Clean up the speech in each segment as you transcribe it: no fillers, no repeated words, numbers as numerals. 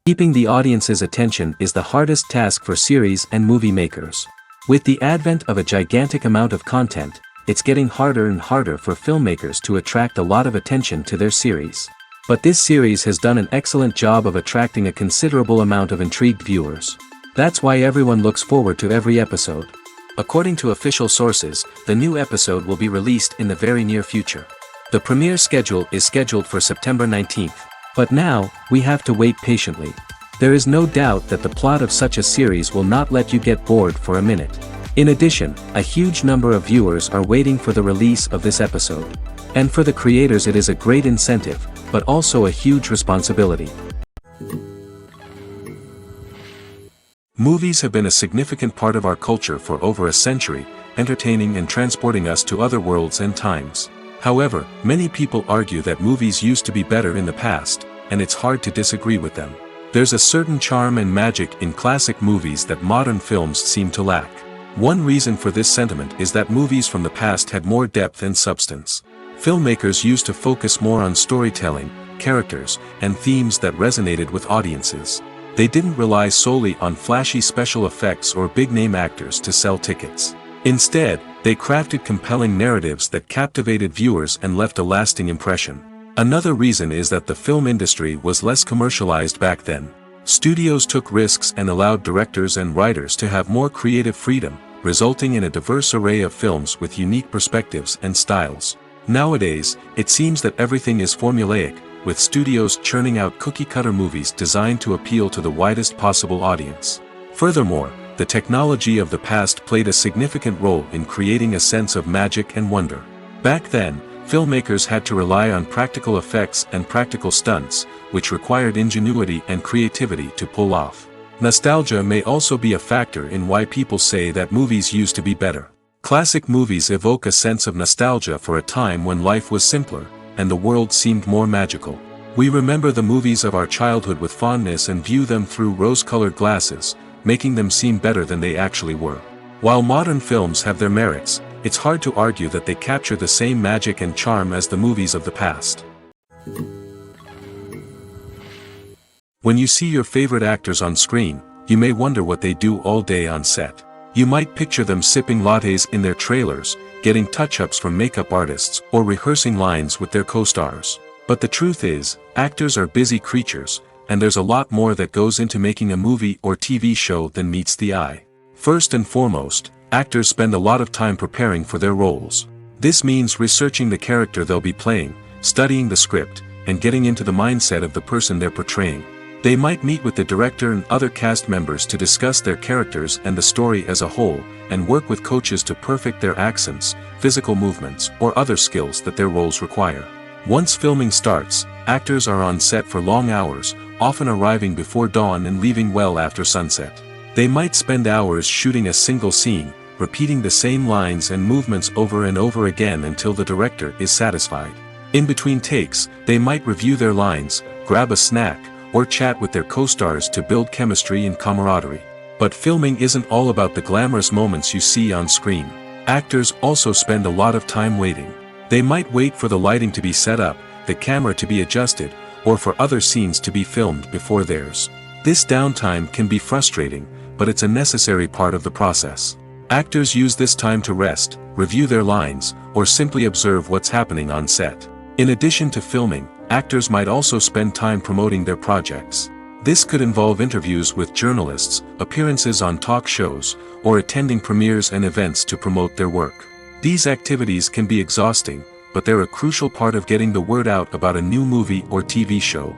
Keeping the audience's attention is the hardest task for series and movie makers. With the advent of a gigantic amount of content, it's getting harder and harder for filmmakers to attract a lot of attention to their series. But this series has done an excellent job of attracting a considerable amount of intrigued viewers. That's why everyone looks forward to every episode. According to official sources, the new episode will be released in the very near future. The premiere schedule is scheduled for September 19th. But now, we have to wait patiently. There is no doubt that the plot of such a series will not let you get bored for a minute. In addition, a huge number of viewers are waiting for the release of this episode. And for the creators it is a great incentive, but also a huge responsibility. Movies have been a significant part of our culture for over a century, entertaining and transporting us to other worlds and times. However, many people argue that movies used to be better in the past, and it's hard to disagree with them. There's a certain charm and magic in classic movies that modern films seem to lack. One reason for this sentiment is that movies from the past had more depth and substance. Filmmakers used to focus more on storytelling, characters, and themes that resonated with audiences. They didn't rely solely on flashy special effects or big-name actors to sell tickets. Instead, they crafted compelling narratives that captivated viewers and left a lasting impression. Another reason is that the film industry was less commercialized back then. Studios took risks and allowed directors and writers to have more creative freedom, resulting in a diverse array of films with unique perspectives and styles. Nowadays, it seems that everything is formulaic, with studios churning out cookie-cutter movies designed to appeal to the widest possible audience. Furthermore, the technology of the past played a significant role in creating a sense of magic and wonder. Back then, filmmakers had to rely on practical effects and practical stunts, which required ingenuity and creativity to pull off. Nostalgia may also be a factor in why people say that movies used to be better. Classic movies evoke a sense of nostalgia for a time when life was simpler, and the world seemed more magical. We remember the movies of our childhood with fondness and view them through rose-colored glasses, making them seem better than they actually were. While modern films have their merits, it's hard to argue that they capture the same magic and charm as the movies of the past. When you see your favorite actors on screen, you may wonder what they do all day on set. You might picture them sipping lattes in their trailers, getting touch-ups from makeup artists, or rehearsing lines with their co-stars. But the truth is, actors are busy creatures, and there's a lot more that goes into making a movie or TV show than meets the eye. First and foremost, actors spend a lot of time preparing for their roles. This means researching the character they'll be playing, studying the script, and getting into the mindset of the person they're portraying. They might meet with the director and other cast members to discuss their characters and the story as a whole, and work with coaches to perfect their accents, physical movements, or other skills that their roles require. Once filming starts, actors are on set for long hours, often arriving before dawn and leaving well after sunset. They might spend hours shooting a single scene, repeating the same lines and movements over and over again until the director is satisfied. In between takes, they might review their lines, grab a snack, or chat with their co-stars to build chemistry and camaraderie. But filming isn't all about the glamorous moments you see on screen. Actors also spend a lot of time waiting. They might wait for the lighting to be set up, the camera to be adjusted, or for other scenes to be filmed before theirs. This downtime can be frustrating, but it's a necessary part of the process. Actors use this time to rest, review their lines, or simply observe what's happening on set. In addition to filming, actors might also spend time promoting their projects. This could involve interviews with journalists, appearances on talk shows, or attending premieres and events to promote their work. These activities can be exhausting, but they're a crucial part of getting the word out about a new movie or TV show.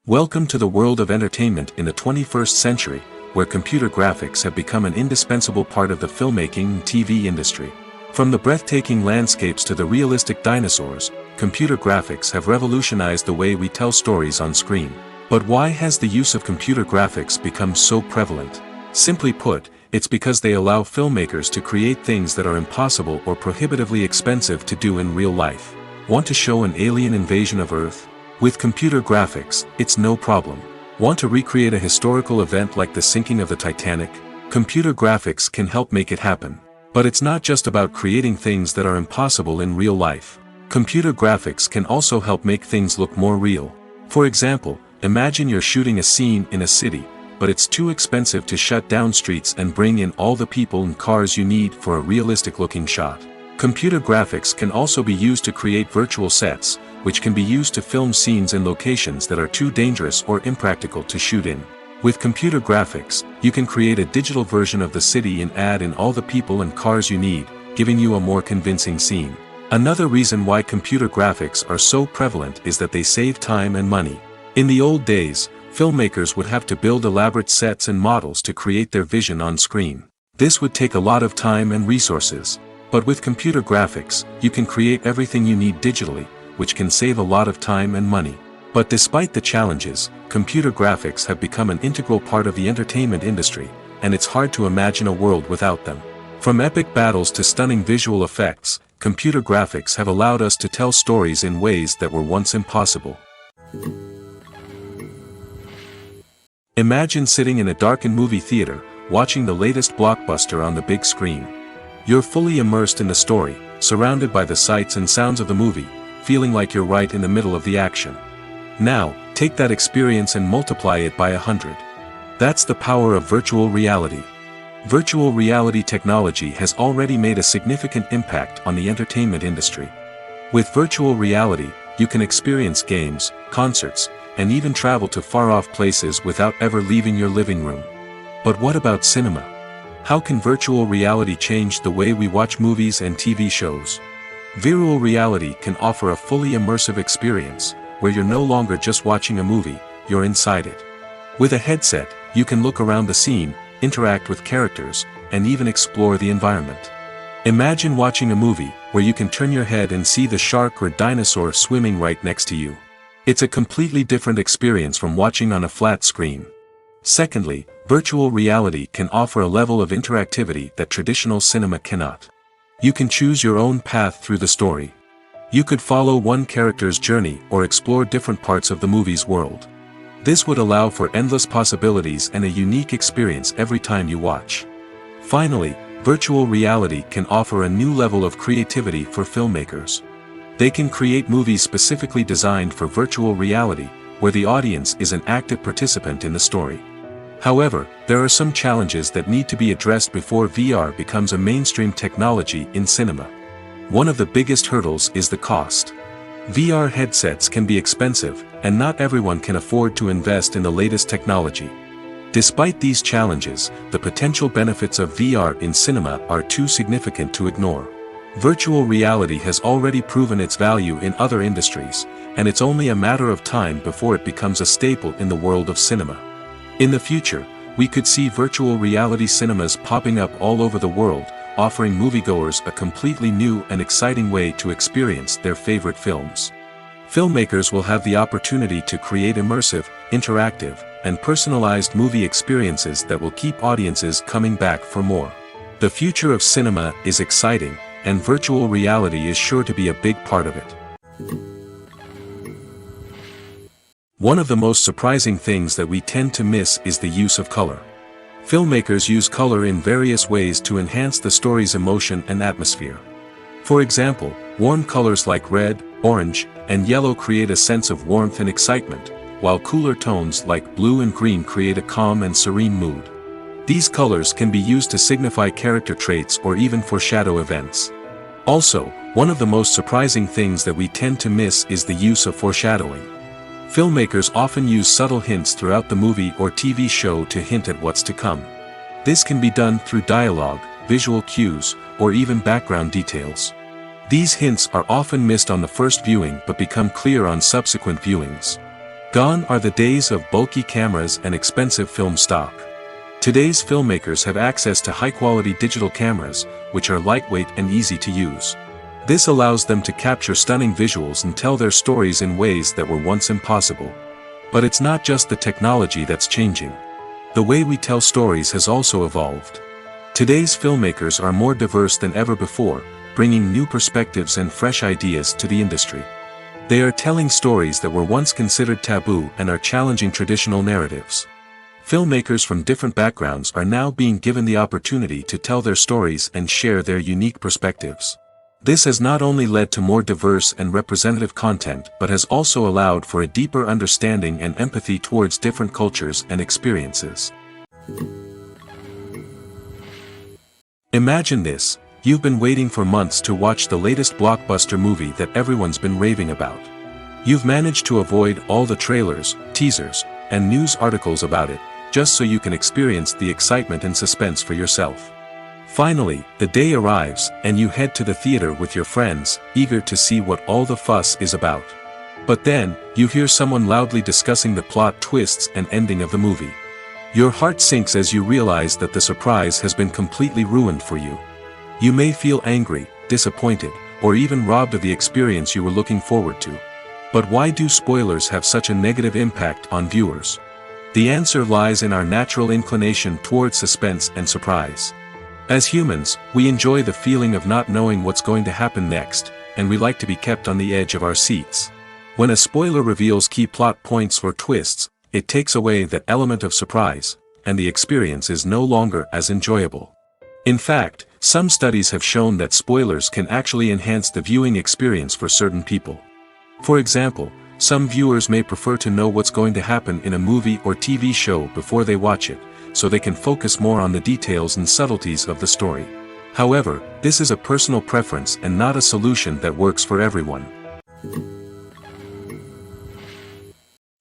Welcome to the world of entertainment in the 21st century, where computer graphics have become an indispensable part of the filmmaking and TV industry. From the breathtaking landscapes to the realistic dinosaurs, computer graphics have revolutionized the way we tell stories on screen. But why has the use of computer graphics become so prevalent? Simply put, it's because they allow filmmakers to create things that are impossible or prohibitively expensive to do in real life. Want to show an alien invasion of Earth? With computer graphics, it's no problem. Want to recreate a historical event like the sinking of the Titanic? Computer graphics can help make it happen. But it's not just about creating things that are impossible in real life. Computer graphics can also help make things look more real. For example, imagine you're shooting a scene in a city, but it's too expensive to shut down streets and bring in all the people and cars you need for a realistic-looking shot. Computer graphics can also be used to create virtual sets, which can be used to film scenes in locations that are too dangerous or impractical to shoot in. With computer graphics, you can create a digital version of the city and add in all the people and cars you need, giving you a more convincing scene. Another reason why computer graphics are so prevalent is that they save time and money. In the old days, filmmakers would have to build elaborate sets and models to create their vision on screen. This would take a lot of time and resources. But with computer graphics, you can create everything you need digitally, which can save a lot of time and money. But despite the challenges, computer graphics have become an integral part of the entertainment industry, and it's hard to imagine a world without them. From epic battles to stunning visual effects, computer graphics have allowed us to tell stories in ways that were once impossible. Imagine sitting in a darkened movie theater, watching the latest blockbuster on the big screen. You're fully immersed in the story, surrounded by the sights and sounds of the movie, feeling like you're right in the middle of the action. Now, take that experience and multiply it by 100. That's the power of virtual reality. Virtual reality technology has already made a significant impact on the entertainment industry. With virtual reality, you can experience games, concerts, and even travel to far-off places without ever leaving your living room. But what about cinema? How can virtual reality change the way we watch movies and TV shows? Virtual reality can offer a fully immersive experience, where you're no longer just watching a movie, you're inside it. With a headset, you can look around the scene, interact with characters, and even explore the environment. Imagine watching a movie, where you can turn your head and see the shark or dinosaur swimming right next to you. It's a completely different experience from watching on a flat screen. Secondly, virtual reality can offer a level of interactivity that traditional cinema cannot. You can choose your own path through the story. You could follow one character's journey or explore different parts of the movie's world. This would allow for endless possibilities and a unique experience every time you watch. Finally, virtual reality can offer a new level of creativity for filmmakers. They can create movies specifically designed for virtual reality, where the audience is an active participant in the story. However, there are some challenges that need to be addressed before VR becomes a mainstream technology in cinema. One of the biggest hurdles is the cost. VR headsets can be expensive, and not everyone can afford to invest in the latest technology. Despite these challenges, the potential benefits of VR in cinema are too significant to ignore. Virtual reality has already proven its value in other industries, and it's only a matter of time before it becomes a staple in the world of cinema. In the future, we could see virtual reality cinemas popping up all over the world, offering moviegoers a completely new and exciting way to experience their favorite films. Filmmakers will have the opportunity to create immersive, interactive, and personalized movie experiences that will keep audiences coming back for more. The future of cinema is exciting, and virtual reality is sure to be a big part of it. One of the most surprising things that we tend to miss is the use of color. Filmmakers use color in various ways to enhance the story's emotion and atmosphere. For example, warm colors like red, orange, and yellow create a sense of warmth and excitement, while cooler tones like blue and green create a calm and serene mood. These colors can be used to signify character traits or even foreshadow events. Also, one of the most surprising things that we tend to miss is the use of foreshadowing. Filmmakers often use subtle hints throughout the movie or TV show to hint at what's to come. This can be done through dialogue, visual cues, or even background details. These hints are often missed on the first viewing but become clear on subsequent viewings. Gone are the days of bulky cameras and expensive film stock. Today's filmmakers have access to high-quality digital cameras, which are lightweight and easy to use. This allows them to capture stunning visuals and tell their stories in ways that were once impossible. But it's not just the technology that's changing. The way we tell stories has also evolved. Today's filmmakers are more diverse than ever before, bringing new perspectives and fresh ideas to the industry. They are telling stories that were once considered taboo and are challenging traditional narratives. Filmmakers from different backgrounds are now being given the opportunity to tell their stories and share their unique perspectives. This has not only led to more diverse and representative content but has also allowed for a deeper understanding and empathy towards different cultures and experiences. Imagine this. You've been waiting for months to watch the latest blockbuster movie that everyone's been raving about. You've managed to avoid all the trailers, teasers, and news articles about it, just so you can experience the excitement and suspense for yourself. Finally, the day arrives, and you head to the theater with your friends, eager to see what all the fuss is about. But then, you hear someone loudly discussing the plot twists and ending of the movie. Your heart sinks as you realize that the surprise has been completely ruined for you. You may feel angry, disappointed, or even robbed of the experience you were looking forward to. But why do spoilers have such a negative impact on viewers? The answer lies in our natural inclination toward suspense and surprise. As humans, we enjoy the feeling of not knowing what's going to happen next, and we like to be kept on the edge of our seats. When a spoiler reveals key plot points or twists, it takes away that element of surprise, and the experience is no longer as enjoyable. In fact, some studies have shown that spoilers can actually enhance the viewing experience for certain people. For example, some viewers may prefer to know what's going to happen in a movie or TV show before they watch it, so they can focus more on the details and subtleties of the story. However, this is a personal preference and not a solution that works for everyone.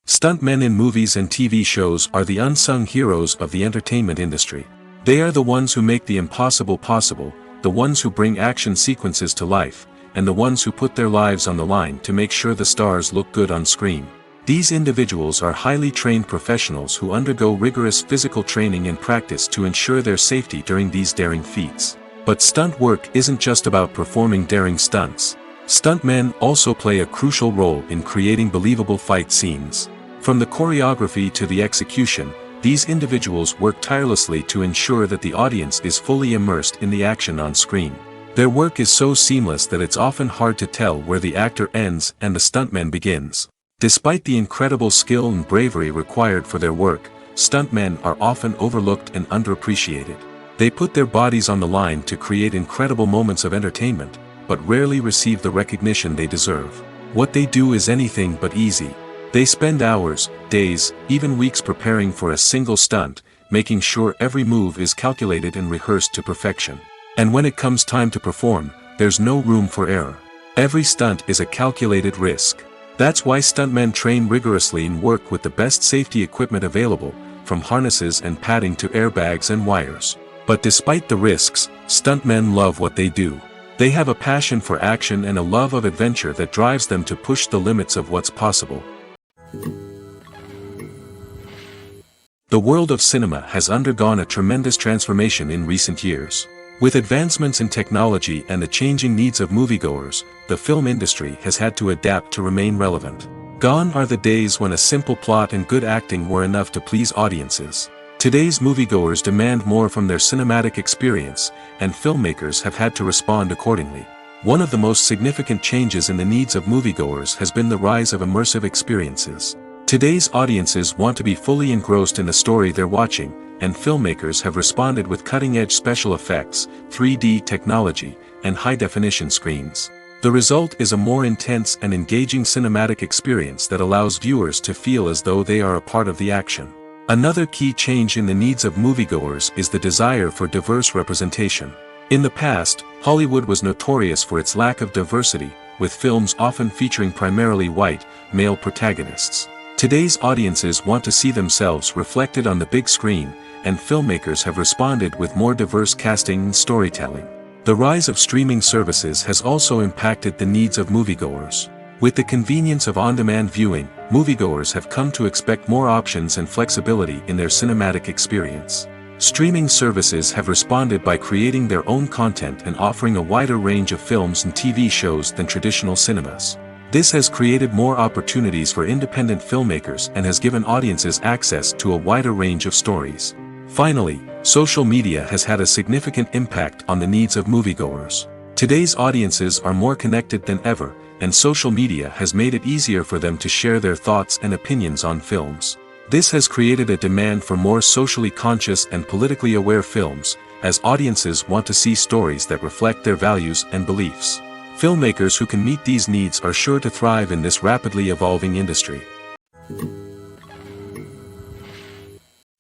Stuntmen in movies and TV shows are the unsung heroes of the entertainment industry. They are the ones who make the impossible possible, the ones who bring action sequences to life, and the ones who put their lives on the line to make sure the stars look good on screen. These individuals are highly trained professionals who undergo rigorous physical training and practice to ensure their safety during these daring feats. But stunt work isn't just about performing daring stunts. Stuntmen also play a crucial role in creating believable fight scenes. From the choreography to the execution, these individuals work tirelessly to ensure that the audience is fully immersed in the action on screen. Their work is so seamless that it's often hard to tell where the actor ends and the stuntman begins. Despite the incredible skill and bravery required for their work, stuntmen are often overlooked and underappreciated. They put their bodies on the line to create incredible moments of entertainment, but rarely receive the recognition they deserve. What they do is anything but easy. They spend hours, days, even weeks preparing for a single stunt, making sure every move is calculated and rehearsed to perfection. And when it comes time to perform, there's no room for error. Every stunt is a calculated risk. That's why stuntmen train rigorously and work with the best safety equipment available, from harnesses and padding to airbags and wires. But despite the risks, stuntmen love what they do. They have a passion for action and a love of adventure that drives them to push the limits of what's possible. The world of cinema has undergone a tremendous transformation in recent years. With advancements in technology and the changing needs of moviegoers, the film industry has had to adapt to remain relevant. Gone are the days when a simple plot and good acting were enough to please audiences. Today's moviegoers demand more from their cinematic experience, and filmmakers have had to respond accordingly. One of the most significant changes in the needs of moviegoers has been the rise of immersive experiences. Today's audiences want to be fully engrossed in the story they're watching, and filmmakers have responded with cutting-edge special effects, 3D technology, and high-definition screens. The result is a more intense and engaging cinematic experience that allows viewers to feel as though they are a part of the action. Another key change in the needs of moviegoers is the desire for diverse representation. In the past, Hollywood was notorious for its lack of diversity, with films often featuring primarily white, male protagonists. Today's audiences want to see themselves reflected on the big screen, and filmmakers have responded with more diverse casting and storytelling. The rise of streaming services has also impacted the needs of moviegoers. With the convenience of on-demand viewing, moviegoers have come to expect more options and flexibility in their cinematic experience. Streaming services have responded by creating their own content and offering a wider range of films and TV shows than traditional cinemas. This has created more opportunities for independent filmmakers and has given audiences access to a wider range of stories. Finally, social media has had a significant impact on the needs of moviegoers. Today's audiences are more connected than ever, and social media has made it easier for them to share their thoughts and opinions on films. This has created a demand for more socially conscious and politically aware films, as audiences want to see stories that reflect their values and beliefs. Filmmakers who can meet these needs are sure to thrive in this rapidly evolving industry.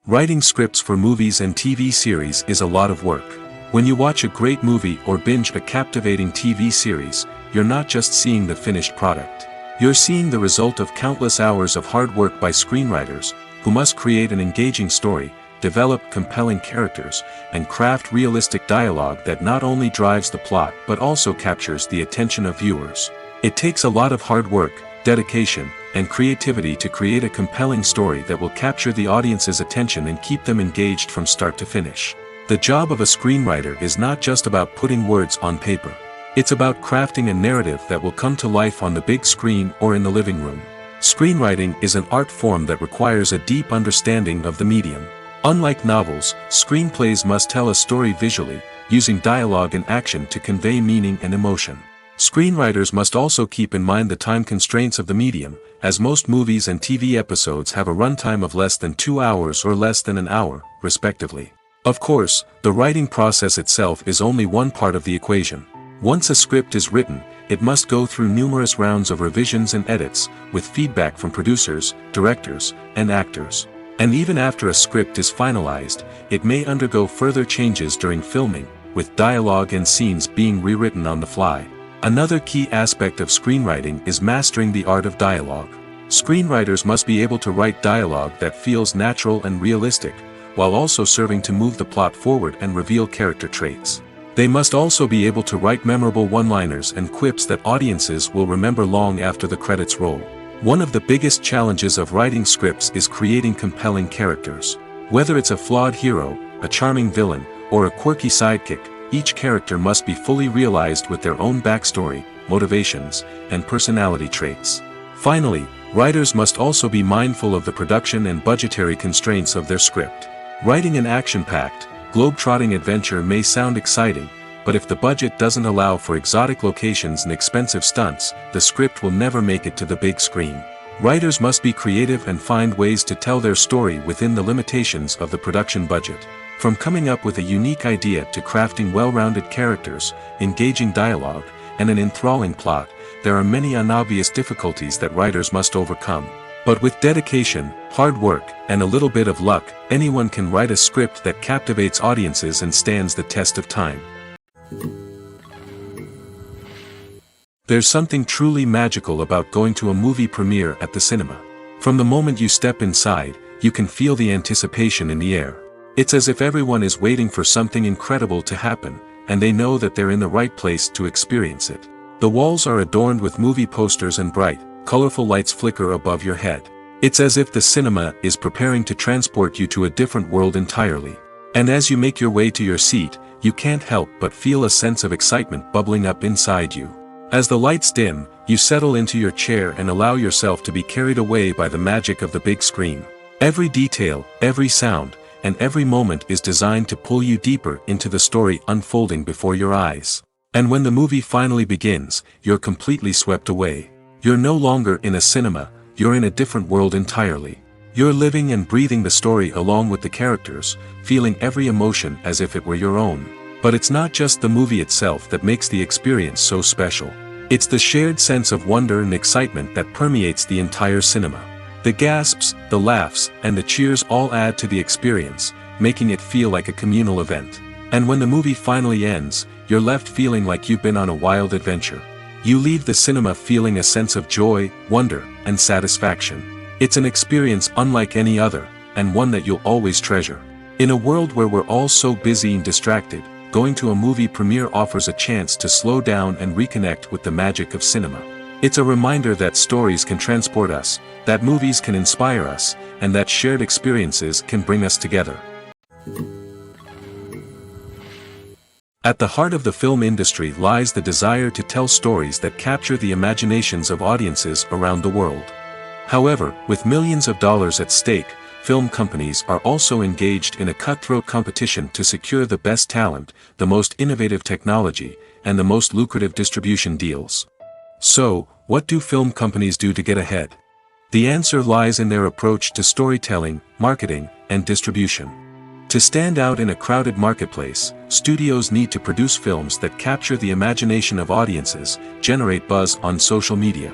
Writing scripts for movies and TV series is a lot of work. When you watch a great movie or binge a captivating TV series, you're not just seeing the finished product. You're seeing the result of countless hours of hard work by screenwriters, who must create an engaging story, develop compelling characters, and craft realistic dialogue that not only drives the plot but also captures the attention of viewers. It takes a lot of hard work, dedication, and creativity to create a compelling story that will capture the audience's attention and keep them engaged from start to finish. The job of a screenwriter is not just about putting words on paper. It's about crafting a narrative that will come to life on the big screen or in the living room. Screenwriting is an art form that requires a deep understanding of the medium. Unlike novels, screenplays must tell a story visually, using dialogue and action to convey meaning and emotion. Screenwriters must also keep in mind the time constraints of the medium, as most movies and TV episodes have a runtime of less than 2 hours or less than an hour, respectively. Of course, the writing process itself is only one part of the equation. Once a script is written, it must go through numerous rounds of revisions and edits, with feedback from producers, directors, and actors. And even after a script is finalized, it may undergo further changes during filming, with dialogue and scenes being rewritten on the fly. Another key aspect of screenwriting is mastering the art of dialogue. Screenwriters must be able to write dialogue that feels natural and realistic, while also serving to move the plot forward and reveal character traits. They must also be able to write memorable one-liners and quips that audiences will remember long after the credits roll. One of the biggest challenges of writing scripts is creating compelling characters. Whether it's a flawed hero, a charming villain, or a quirky sidekick, each character must be fully realized with their own backstory, motivations, and personality traits. Finally, writers must also be mindful of the production and budgetary constraints of their script. Writing an action-packed, globe-trotting adventure may sound exciting, but if the budget doesn't allow for exotic locations and expensive stunts, the script will never make it to the big screen. Writers must be creative and find ways to tell their story within the limitations of the production budget. From coming up with a unique idea to crafting well-rounded characters, engaging dialogue, and an enthralling plot, there are many unobvious difficulties that writers must overcome. But with dedication, hard work, and a little bit of luck, anyone can write a script that captivates audiences and stands the test of time. There's something truly magical about going to a movie premiere at the cinema. From the moment you step inside, you can feel the anticipation in the air. It's as if everyone is waiting for something incredible to happen, and they know that they're in the right place to experience it. The walls are adorned with movie posters and bright, colorful lights flicker above your head. It's as if the cinema is preparing to transport you to a different world entirely. And as you make your way to your seat, you can't help but feel a sense of excitement bubbling up inside you. As the lights dim, you settle into your chair and allow yourself to be carried away by the magic of the big screen. Every detail, every sound, and every moment is designed to pull you deeper into the story unfolding before your eyes. And when the movie finally begins, you're completely swept away. You're no longer in a cinema, you're in a different world entirely. You're living and breathing the story along with the characters, feeling every emotion as if it were your own. But it's not just the movie itself that makes the experience so special. It's the shared sense of wonder and excitement that permeates the entire cinema. The gasps, the laughs, and the cheers all add to the experience, making it feel like a communal event. And when the movie finally ends, you're left feeling like you've been on a wild adventure. You leave the cinema feeling a sense of joy, wonder, and satisfaction. It's an experience unlike any other, and one that you'll always treasure. In a world where we're all so busy and distracted, going to a movie premiere offers a chance to slow down and reconnect with the magic of cinema. It's a reminder that stories can transport us, that movies can inspire us, and that shared experiences can bring us together. At the heart of the film industry lies the desire to tell stories that capture the imaginations of audiences around the world. However, with millions of dollars at stake, film companies are also engaged in a cutthroat competition to secure the best talent, the most innovative technology, and the most lucrative distribution deals. So, what do film companies do to get ahead? The answer lies in their approach to storytelling, marketing, and distribution. To stand out in a crowded marketplace, studios need to produce films that capture the imagination of audiences, generate buzz on social media.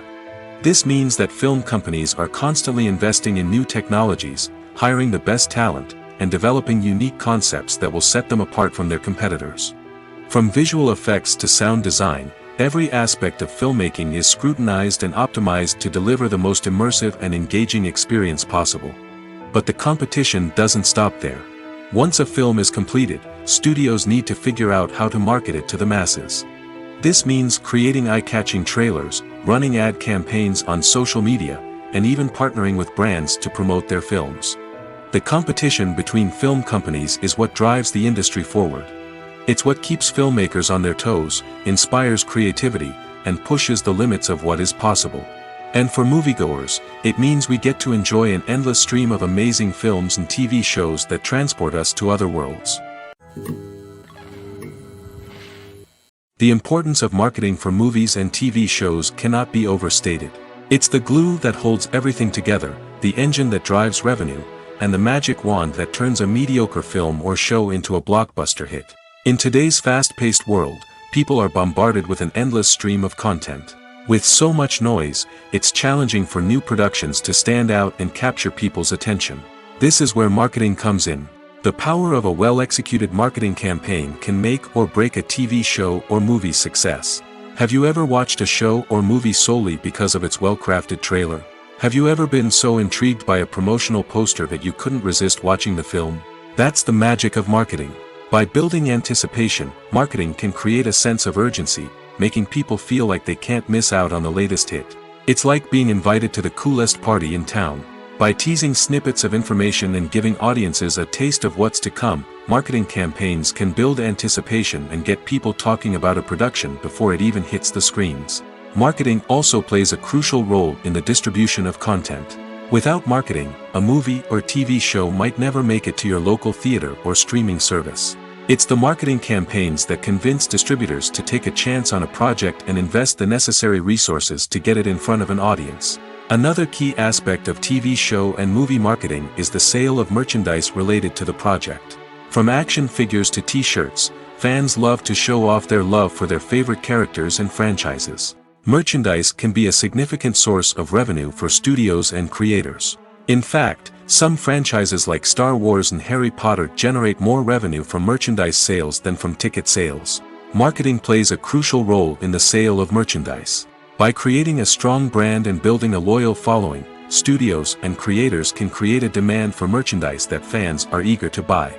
This means that film companies are constantly investing in new technologies, hiring the best talent, and developing unique concepts that will set them apart from their competitors. From visual effects to sound design, every aspect of filmmaking is scrutinized and optimized to deliver the most immersive and engaging experience possible. But the competition doesn't stop there. Once a film is completed, studios need to figure out how to market it to the masses. This means creating eye-catching trailers, running ad campaigns on social media, and even partnering with brands to promote their films. The competition between film companies is what drives the industry forward. It's what keeps filmmakers on their toes, inspires creativity, and pushes the limits of what is possible. And for moviegoers, it means we get to enjoy an endless stream of amazing films and TV shows that transport us to other worlds. The importance of marketing for movies and TV shows cannot be overstated. It's the glue that holds everything together, the engine that drives revenue, and the magic wand that turns a mediocre film or show into a blockbuster hit. In today's fast-paced world, people are bombarded with an endless stream of content. With so much noise, it's challenging for new productions to stand out and capture people's attention. This is where marketing comes in. The power of a well-executed marketing campaign can make or break a TV show or movie's success. Have you ever watched a show or movie solely because of its well-crafted trailer? Have you ever been so intrigued by a promotional poster that you couldn't resist watching the film? That's the magic of marketing. By building anticipation, marketing can create a sense of urgency, making people feel like they can't miss out on the latest hit. It's like being invited to the coolest party in town. By teasing snippets of information and giving audiences a taste of what's to come, marketing campaigns can build anticipation and get people talking about a production before it even hits the screens. Marketing also plays a crucial role in the distribution of content. Without marketing, a movie or TV show might never make it to your local theater or streaming service. It's the marketing campaigns that convince distributors to take a chance on a project and invest the necessary resources to get it in front of an audience. Another key aspect of TV show and movie marketing is the sale of merchandise related to the project. From action figures to t-shirts, fans love to show off their love for their favorite characters and franchises. Merchandise can be a significant source of revenue for studios and creators. In fact, some franchises like Star Wars and Harry Potter generate more revenue from merchandise sales than from ticket sales. Marketing plays a crucial role in the sale of merchandise. By creating a strong brand and building a loyal following, studios and creators can create a demand for merchandise that fans are eager to buy.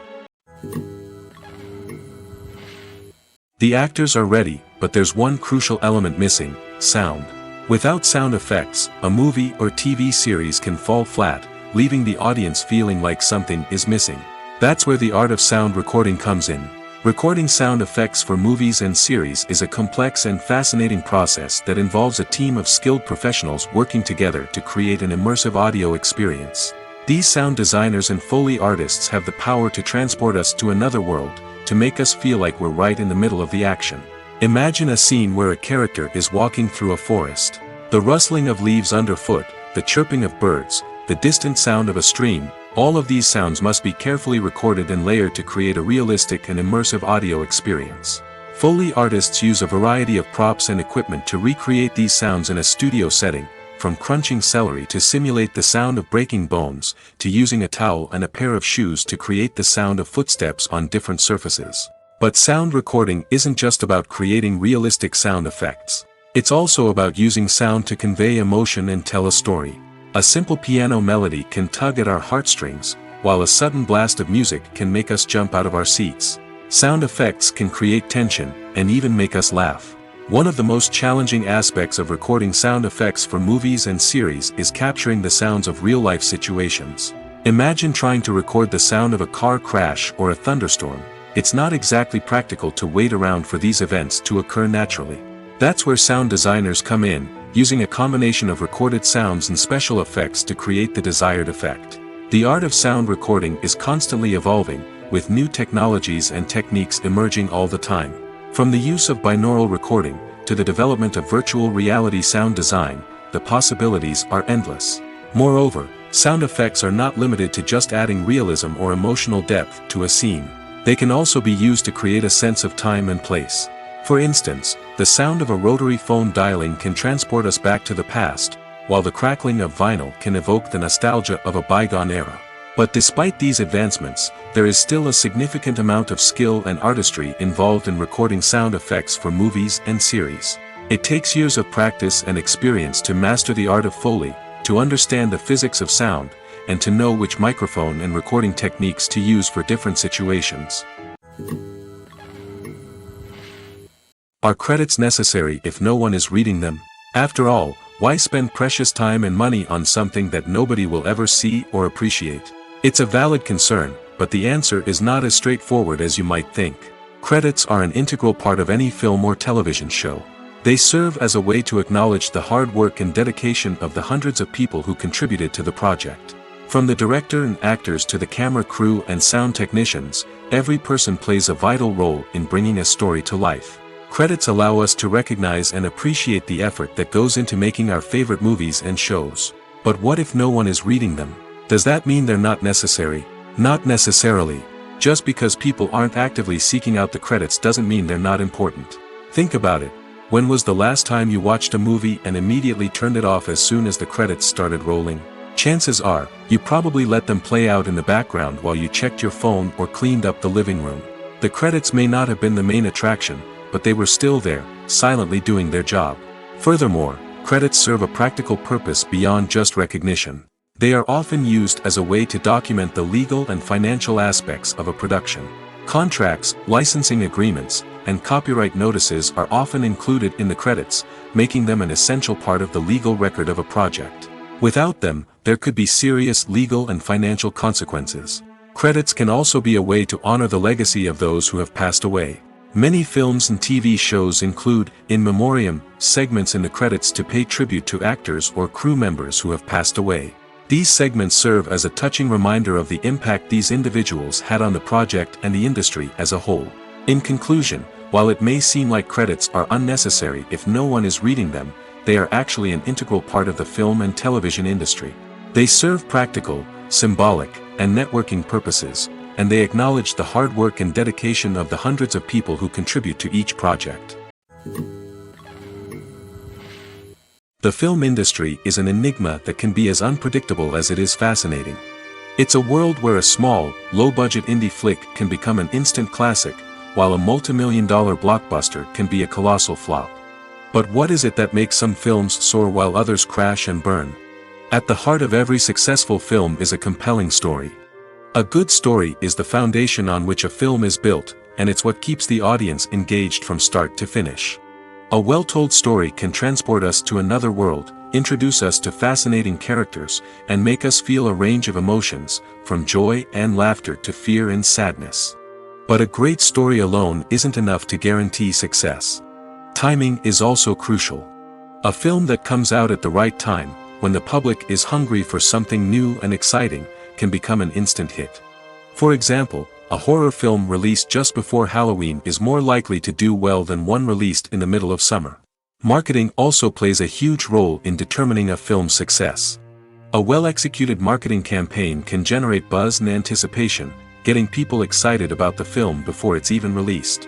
The actors are ready, but there's one crucial element missing: sound. Without sound effects, a movie or TV series can fall flat, leaving the audience feeling like something is missing. That's where the art of sound recording comes in. Recording sound effects for movies and series is a complex and fascinating process that involves a team of skilled professionals working together to create an immersive audio experience. These sound designers and Foley artists have the power to transport us to another world, to make us feel like we're right in the middle of the action. Imagine a scene where a character is walking through a forest. The rustling of leaves underfoot, the chirping of birds, the distant sound of a stream, all of these sounds must be carefully recorded and layered to create a realistic and immersive audio experience. Foley artists use a variety of props and equipment to recreate these sounds in a studio setting, from crunching celery to simulate the sound of breaking bones, to using a towel and a pair of shoes to create the sound of footsteps on different surfaces. But sound recording isn't just about creating realistic sound effects. It's also about using sound to convey emotion and tell a story. A simple piano melody can tug at our heartstrings, while a sudden blast of music can make us jump out of our seats. Sound effects can create tension, and even make us laugh. One of the most challenging aspects of recording sound effects for movies and series is capturing the sounds of real-life situations. Imagine trying to record the sound of a car crash or a thunderstorm. It's not exactly practical to wait around for these events to occur naturally. That's where sound designers come in, using a combination of recorded sounds and special effects to create the desired effect. The art of sound recording is constantly evolving, with new technologies and techniques emerging all the time. From the use of binaural recording, to the development of virtual reality sound design, the possibilities are endless. Moreover, sound effects are not limited to just adding realism or emotional depth to a scene. They can also be used to create a sense of time and place. For instance, the sound of a rotary phone dialing can transport us back to the past, while the crackling of vinyl can evoke the nostalgia of a bygone era. But despite these advancements, there is still a significant amount of skill and artistry involved in recording sound effects for movies and series. It takes years of practice and experience to master the art of Foley, to understand the physics of sound, and to know which microphone and recording techniques to use for different situations. Are credits necessary if no one is reading them? After all, why spend precious time and money on something that nobody will ever see or appreciate? It's a valid concern, but the answer is not as straightforward as you might think. Credits are an integral part of any film or television show. They serve as a way to acknowledge the hard work and dedication of the hundreds of people who contributed to the project. From the director and actors to the camera crew and sound technicians, every person plays a vital role in bringing a story to life. Credits allow us to recognize and appreciate the effort that goes into making our favorite movies and shows. But what if no one is reading them? Does that mean they're not necessary? Not necessarily. Just because people aren't actively seeking out the credits doesn't mean they're not important. Think about it. When was the last time you watched a movie and immediately turned it off as soon as the credits started rolling? Chances are, you probably let them play out in the background while you checked your phone or cleaned up the living room. The credits may not have been the main attraction, but they were still there, silently doing their job. Furthermore, credits serve a practical purpose beyond just recognition. They are often used as a way to document the legal and financial aspects of a production. Contracts, licensing agreements, and copyright notices are often included in the credits, making them an essential part of the legal record of a project. Without them, there could be serious legal and financial consequences. Credits can also be a way to honor the legacy of those who have passed away. Many films and TV shows include, in memoriam, segments in the credits to pay tribute to actors or crew members who have passed away. These segments serve as a touching reminder of the impact these individuals had on the project and the industry as a whole. In conclusion, while it may seem like credits are unnecessary if no one is reading them, they are actually an integral part of the film and television industry. They serve practical, symbolic, and networking purposes, and they acknowledge the hard work and dedication of the hundreds of people who contribute to each project. The film industry is an enigma that can be as unpredictable as it is fascinating. It's a world where a small, low-budget indie flick can become an instant classic, while a multi-million-dollar blockbuster can be a colossal flop. But what is it that makes some films soar while others crash and burn? At the heart of every successful film is a compelling story. A good story is the foundation on which a film is built, and it's what keeps the audience engaged from start to finish. A well-told story can transport us to another world, introduce us to fascinating characters, and make us feel a range of emotions, from joy and laughter to fear and sadness. But a great story alone isn't enough to guarantee success. Timing is also crucial. A film that comes out at the right time, when the public is hungry for something new and exciting, can become an instant hit. For example, a horror film released just before Halloween is more likely to do well than one released in the middle of summer. Marketing also plays a huge role in determining a film's success. A well-executed marketing campaign can generate buzz and anticipation, getting people excited about the film before it's even released.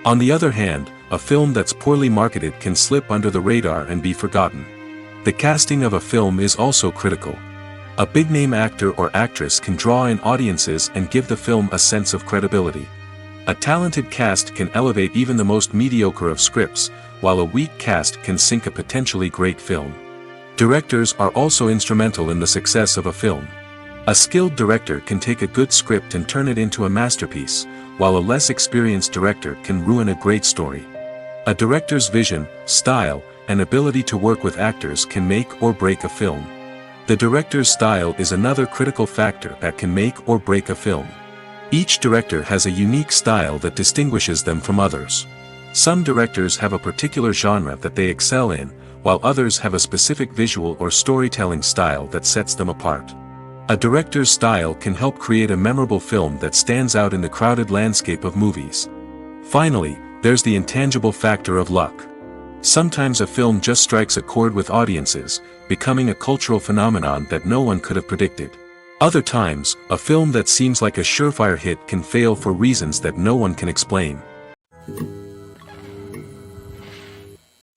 On the other hand, a film that's poorly marketed can slip under the radar and be forgotten. The casting of a film is also critical. A big-name actor or actress can draw in audiences and give the film a sense of credibility. A talented cast can elevate even the most mediocre of scripts, while a weak cast can sink a potentially great film. Directors are also instrumental in the success of a film. A skilled director can take a good script and turn it into a masterpiece, while a less experienced director can ruin a great story. A director's vision, style, and ability to work with actors can make or break a film. The director's style is another critical factor that can make or break a film. Each director has a unique style that distinguishes them from others. Some directors have a particular genre that they excel in, while others have a specific visual or storytelling style that sets them apart. A director's style can help create a memorable film that stands out in the crowded landscape of movies. Finally, there's the intangible factor of luck. Sometimes a film just strikes a chord with audiences, becoming a cultural phenomenon that no one could have predicted. Other times, a film that seems like a surefire hit can fail for reasons that no one can explain.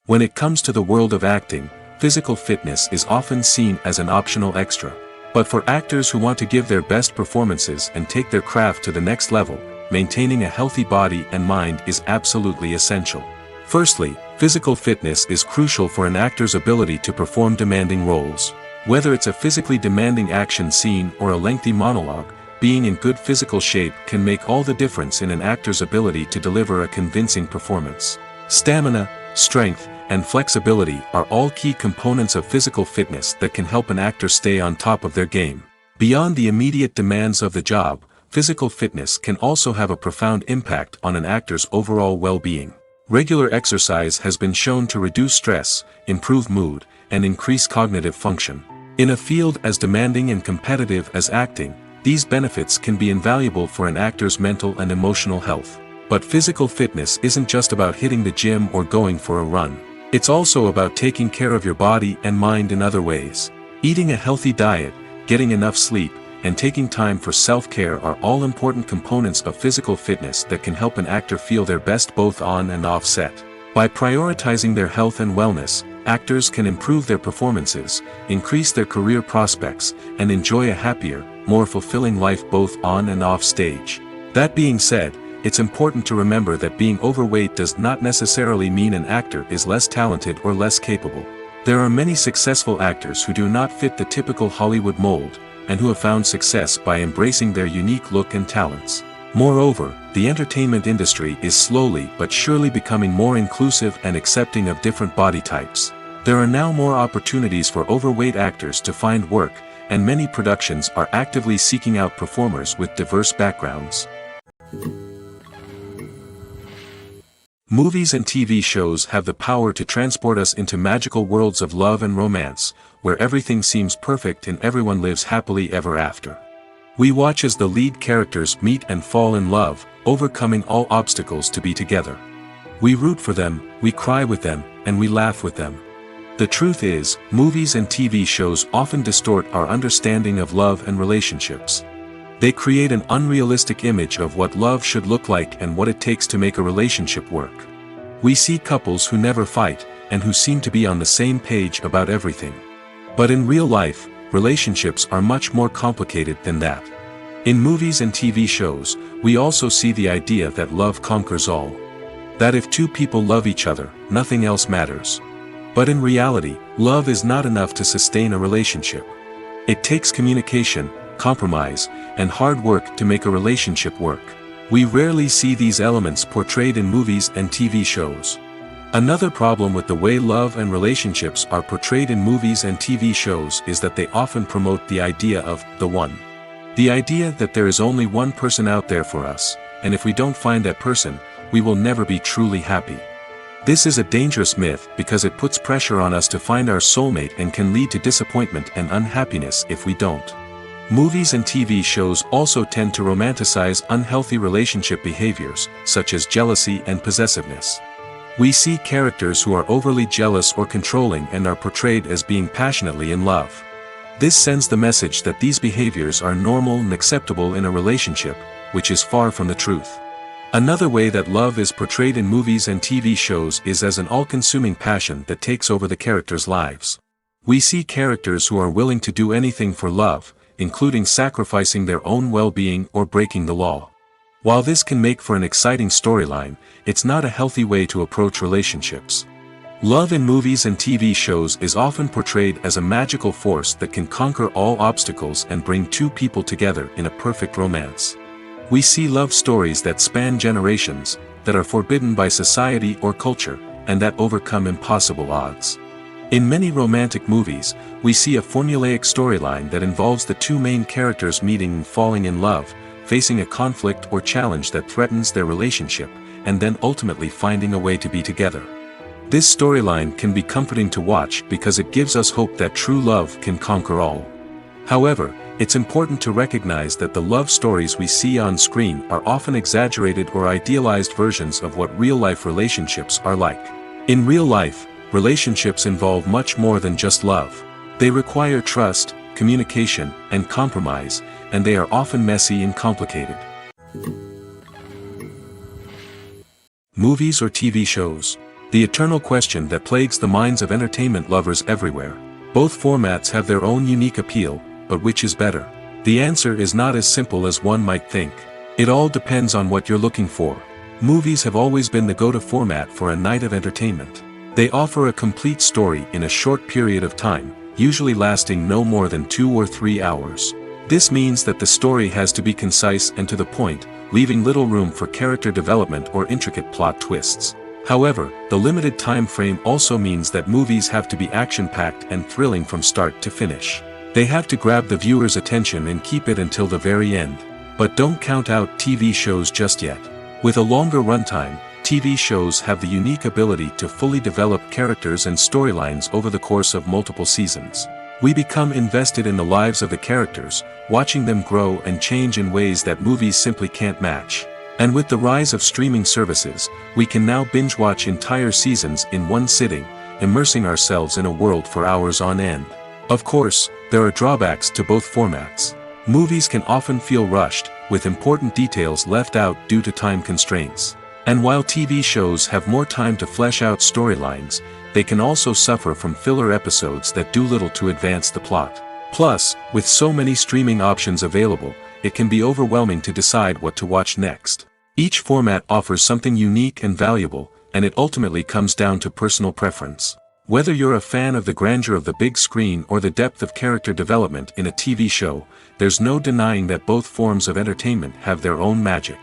When it comes to the world of acting, physical fitness is often seen as an optional extra. But for actors who want to give their best performances and take their craft to the next level, maintaining a healthy body and mind is absolutely essential. Firstly, physical fitness is crucial for an actor's ability to perform demanding roles. Whether it's a physically demanding action scene or a lengthy monologue, being in good physical shape can make all the difference in an actor's ability to deliver a convincing performance. Stamina, strength, and flexibility are all key components of physical fitness that can help an actor stay on top of their game. Beyond the immediate demands of the job, physical fitness can also have a profound impact on an actor's overall well-being. Regular exercise has been shown to reduce stress, improve mood, and increase cognitive function. In a field as demanding and competitive as acting, these benefits can be invaluable for an actor's mental and emotional health. But physical fitness isn't just about hitting the gym or going for a run. It's also about taking care of your body and mind in other ways. Eating a healthy diet, getting enough sleep, and taking time for self-care are all important components of physical fitness that can help an actor feel their best both on and off set. By prioritizing their health and wellness, actors can improve their performances, increase their career prospects, and enjoy a happier, more fulfilling life both on and off stage. That being said, it's important to remember that being overweight does not necessarily mean an actor is less talented or less capable. There are many successful actors who do not fit the typical Hollywood mold, and who have found success by embracing their unique look and talents. Moreover, the entertainment industry is slowly but surely becoming more inclusive and accepting of different body types. There are now more opportunities for overweight actors to find work, and many productions are actively seeking out performers with diverse backgrounds. Movies and TV shows have the power to transport us into magical worlds of love and romance, where everything seems perfect and everyone lives happily ever after. We watch as the lead characters meet and fall in love, overcoming all obstacles to be together. We root for them, we cry with them, and we laugh with them. The truth is, movies and TV shows often distort our understanding of love and relationships. They create an unrealistic image of what love should look like and what it takes to make a relationship work. We see couples who never fight, and who seem to be on the same page about everything. But in real life, relationships are much more complicated than that. In movies and TV shows, we also see the idea that love conquers all. That if two people love each other, nothing else matters. But in reality, love is not enough to sustain a relationship. It takes communication, compromise, and hard work to make a relationship work. We rarely see these elements portrayed in movies and TV shows. Another problem with the way love and relationships are portrayed in movies and TV shows is that they often promote the idea of the one. The idea that there is only one person out there for us, and if we don't find that person, we will never be truly happy. This is a dangerous myth because it puts pressure on us to find our soulmate and can lead to disappointment and unhappiness if we don't. Movies and TV shows also tend to romanticize unhealthy relationship behaviors, such as jealousy and possessiveness. We see characters who are overly jealous or controlling and are portrayed as being passionately in love. This sends the message that these behaviors are normal and acceptable in a relationship, which is far from the truth. Another way that love is portrayed in movies and TV shows is as an all-consuming passion that takes over the characters' lives. We see characters who are willing to do anything for love, including sacrificing their own well-being or breaking the law. While this can make for an exciting storyline, it's not a healthy way to approach relationships. Love in movies and TV shows is often portrayed as a magical force that can conquer all obstacles and bring two people together in a perfect romance. We see love stories that span generations, that are forbidden by society or culture, and that overcome impossible odds. In many romantic movies, we see a formulaic storyline that involves the two main characters meeting and falling in love, facing a conflict or challenge that threatens their relationship, and then ultimately finding a way to be together. This storyline can be comforting to watch because it gives us hope that true love can conquer all. However, it's important to recognize that the love stories we see on screen are often exaggerated or idealized versions of what real-life relationships are like. In real life, relationships involve much more than just love. They require trust, communication, and compromise, and they are often messy and complicated. Movies or TV shows? The eternal question that plagues the minds of entertainment lovers everywhere. Both formats have their own unique appeal, but which is better? The answer is not as simple as one might think. It all depends on what you're looking for. Movies have always been the go-to format for a night of entertainment. They offer a complete story in a short period of time, usually lasting no more than 2 or 3 hours. This means that the story has to be concise and to the point, leaving little room for character development or intricate plot twists. However, the limited time frame also means that movies have to be action-packed and thrilling from start to finish. They have to grab the viewer's attention and keep it until the very end. But don't count out TV shows just yet. With a longer runtime, TV shows have the unique ability to fully develop characters and storylines over the course of multiple seasons. We become invested in the lives of the characters, watching them grow and change in ways that movies simply can't match. And with the rise of streaming services, we can now binge-watch entire seasons in one sitting, immersing ourselves in a world for hours on end. Of course, there are drawbacks to both formats. Movies can often feel rushed, with important details left out due to time constraints. And while TV shows have more time to flesh out storylines, they can also suffer from filler episodes that do little to advance the plot. Plus, with so many streaming options available, it can be overwhelming to decide what to watch next. Each format offers something unique and valuable, and it ultimately comes down to personal preference. Whether you're a fan of the grandeur of the big screen or the depth of character development in a TV show, there's no denying that both forms of entertainment have their own magic.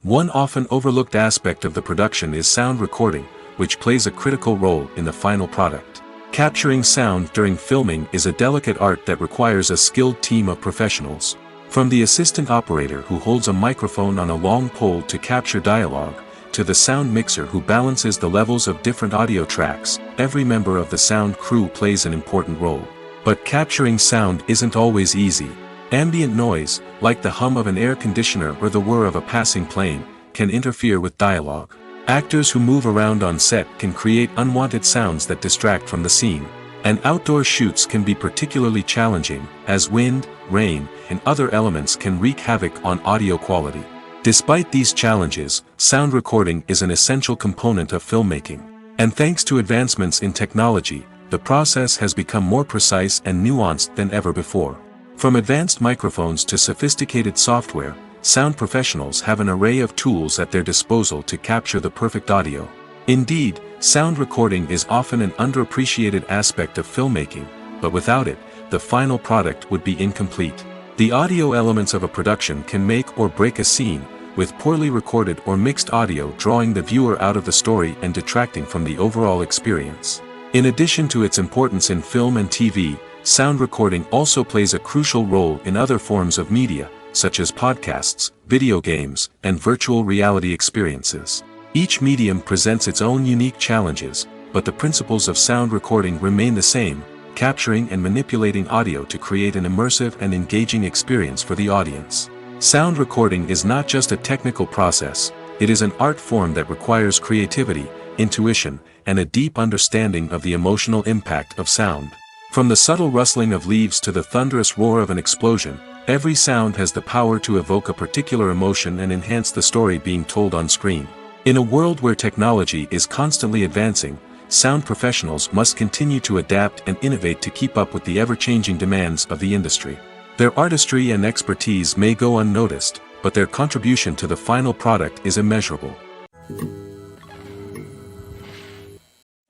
One often overlooked aspect of the production is sound recording, which plays a critical role in the final product. Capturing sound during filming is a delicate art that requires a skilled team of professionals. From the assistant operator who holds a microphone on a long pole to capture dialogue, to the sound mixer who balances the levels of different audio tracks, every member of the sound crew plays an important role. But capturing sound isn't always easy. Ambient noise, like the hum of an air conditioner or the whir of a passing plane, can interfere with dialogue. Actors who move around on set can create unwanted sounds that distract from the scene. And outdoor shoots can be particularly challenging, as wind, rain, and other elements can wreak havoc on audio quality. Despite these challenges, sound recording is an essential component of filmmaking. And thanks to advancements in technology, the process has become more precise and nuanced than ever before. From advanced microphones to sophisticated software, sound professionals have an array of tools at their disposal to capture the perfect audio. Indeed, sound recording is often an underappreciated aspect of filmmaking, but without it, the final product would be incomplete. The audio elements of a production can make or break a scene, with poorly recorded or mixed audio drawing the viewer out of the story and detracting from the overall experience. In addition to its importance in film and TV, sound recording also plays a crucial role in other forms of media, such as podcasts, video games, and virtual reality experiences. Each medium presents its own unique challenges, but the principles of sound recording remain the same: capturing and manipulating audio to create an immersive and engaging experience for the audience. Sound recording is not just a technical process, it is an art form that requires creativity, intuition, and a deep understanding of the emotional impact of sound. From the subtle rustling of leaves to the thunderous roar of an explosion, every sound has the power to evoke a particular emotion and enhance the story being told on screen. In a world where technology is constantly advancing, sound professionals must continue to adapt and innovate to keep up with the ever-changing demands of the industry. Their artistry and expertise may go unnoticed, but their contribution to the final product is immeasurable.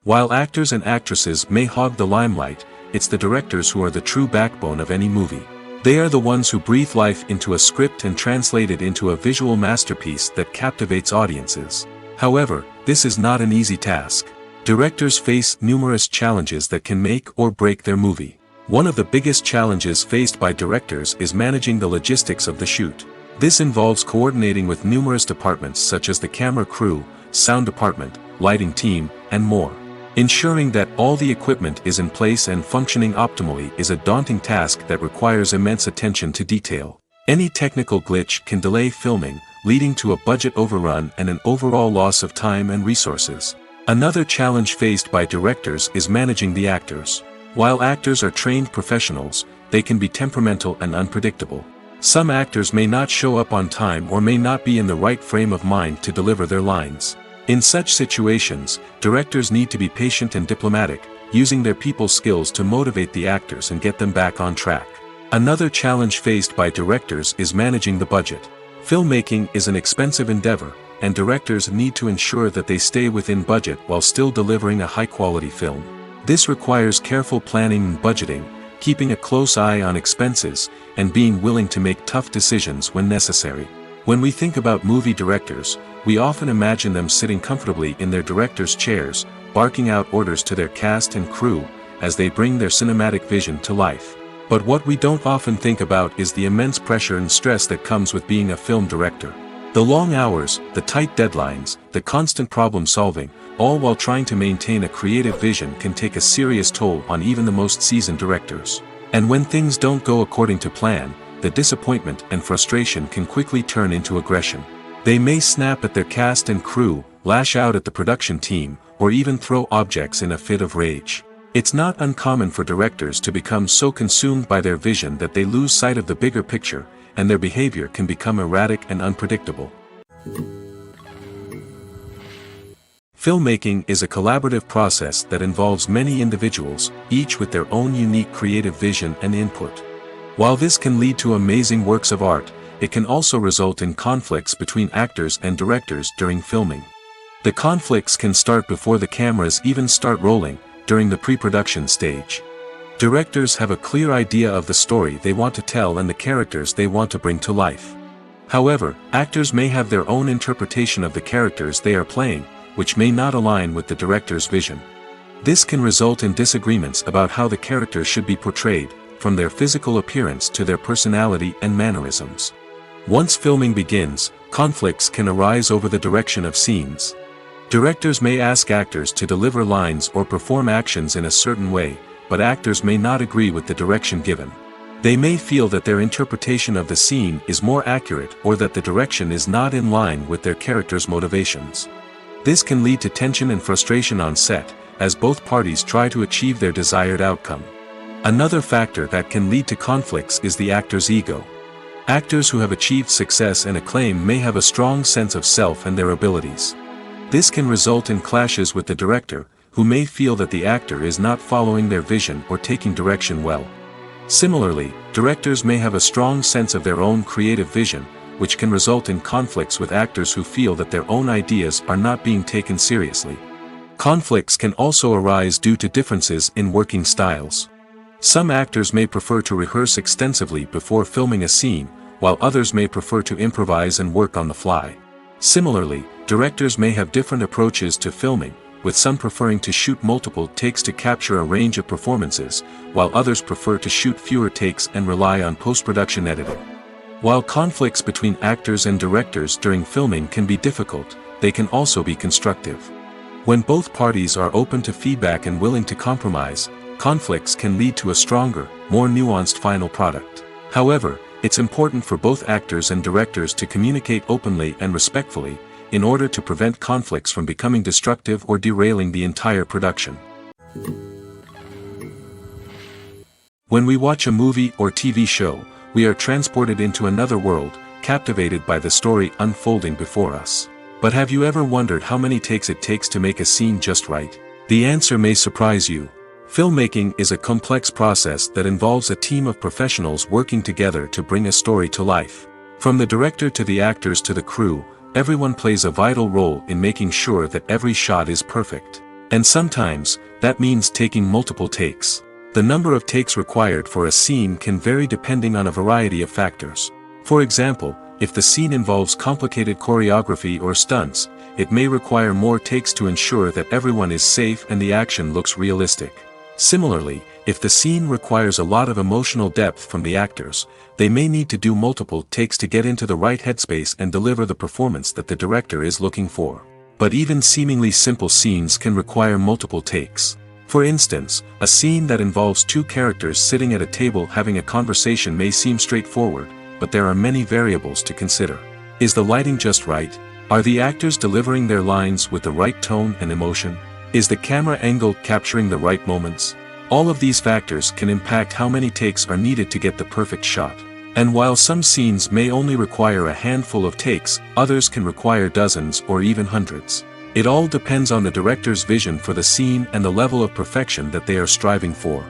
While actors and actresses may hog the limelight, it's the directors who are the true backbone of any movie. They are the ones who breathe life into a script and translate it into a visual masterpiece that captivates audiences. However, this is not an easy task. Directors face numerous challenges that can make or break their movie. One of the biggest challenges faced by directors is managing the logistics of the shoot. This involves coordinating with numerous departments such as the camera crew, sound department, lighting team, and more. Ensuring that all the equipment is in place and functioning optimally is a daunting task that requires immense attention to detail. Any technical glitch can delay filming, leading to a budget overrun and an overall loss of time and resources. Another challenge faced by directors is managing the actors. While actors are trained professionals, they can be temperamental and unpredictable. Some actors may not show up on time or may not be in the right frame of mind to deliver their lines. In such situations, directors need to be patient and diplomatic, using their people skills to motivate the actors and get them back on track. Another challenge faced by directors is managing the budget. Filmmaking is an expensive endeavor, and directors need to ensure that they stay within budget while still delivering a high-quality film. This requires careful planning and budgeting, keeping a close eye on expenses, and being willing to make tough decisions when necessary. When we think about movie directors, we often imagine them sitting comfortably in their director's chairs, barking out orders to their cast and crew, as they bring their cinematic vision to life. But what we don't often think about is the immense pressure and stress that comes with being a film director. The long hours, the tight deadlines, the constant problem solving, all while trying to maintain a creative vision can take a serious toll on even the most seasoned directors. And when things don't go according to plan, the disappointment and frustration can quickly turn into aggression. They may snap at their cast and crew, lash out at the production team, or even throw objects in a fit of rage. It's not uncommon for directors to become so consumed by their vision that they lose sight of the bigger picture, and their behavior can become erratic and unpredictable. Filmmaking is a collaborative process that involves many individuals, each with their own unique creative vision and input. While this can lead to amazing works of art, it can also result in conflicts between actors and directors during filming. The conflicts can start before the cameras even start rolling, during the pre-production stage. Directors have a clear idea of the story they want to tell and the characters they want to bring to life. However, actors may have their own interpretation of the characters they are playing, which may not align with the director's vision. This can result in disagreements about how the characters should be portrayed, from their physical appearance to their personality and mannerisms. Once filming begins, conflicts can arise over the direction of scenes. Directors may ask actors to deliver lines or perform actions in a certain way, but actors may not agree with the direction given. They may feel that their interpretation of the scene is more accurate or that the direction is not in line with their character's motivations. This can lead to tension and frustration on set, as both parties try to achieve their desired outcome. Another factor that can lead to conflicts is the actor's ego. Actors who have achieved success and acclaim may have a strong sense of self and their abilities. This can result in clashes with the director, who may feel that the actor is not following their vision or taking direction well. Similarly, directors may have a strong sense of their own creative vision, which can result in conflicts with actors who feel that their own ideas are not being taken seriously. Conflicts can also arise due to differences in working styles. Some actors may prefer to rehearse extensively before filming a scene, while others may prefer to improvise and work on the fly. Similarly, directors may have different approaches to filming, with some preferring to shoot multiple takes to capture a range of performances, while others prefer to shoot fewer takes and rely on post-production editing. While conflicts between actors and directors during filming can be difficult, they can also be constructive. When both parties are open to feedback and willing to compromise, conflicts can lead to a stronger, more nuanced final product. However, it's important for both actors and directors to communicate openly and respectfully, in order to prevent conflicts from becoming destructive or derailing the entire production. When we watch a movie or TV show, we are transported into another world, captivated by the story unfolding before us. But have you ever wondered how many takes it takes to make a scene just right? The answer may surprise you. Filmmaking is a complex process that involves a team of professionals working together to bring a story to life. From the director to the actors to the crew, everyone plays a vital role in making sure that every shot is perfect. And sometimes, that means taking multiple takes. The number of takes required for a scene can vary depending on a variety of factors. For example, if the scene involves complicated choreography or stunts, it may require more takes to ensure that everyone is safe and the action looks realistic. Similarly, if the scene requires a lot of emotional depth from the actors, they may need to do multiple takes to get into the right headspace and deliver the performance that the director is looking for. But even seemingly simple scenes can require multiple takes. For instance, a scene that involves two characters sitting at a table having a conversation may seem straightforward, but there are many variables to consider. Is the lighting just right? Are the actors delivering their lines with the right tone and emotion? Is the camera angle capturing the right moments? All of these factors can impact how many takes are needed to get the perfect shot. And while some scenes may only require a handful of takes, others can require dozens or even hundreds. It all depends on the director's vision for the scene and the level of perfection that they are striving for.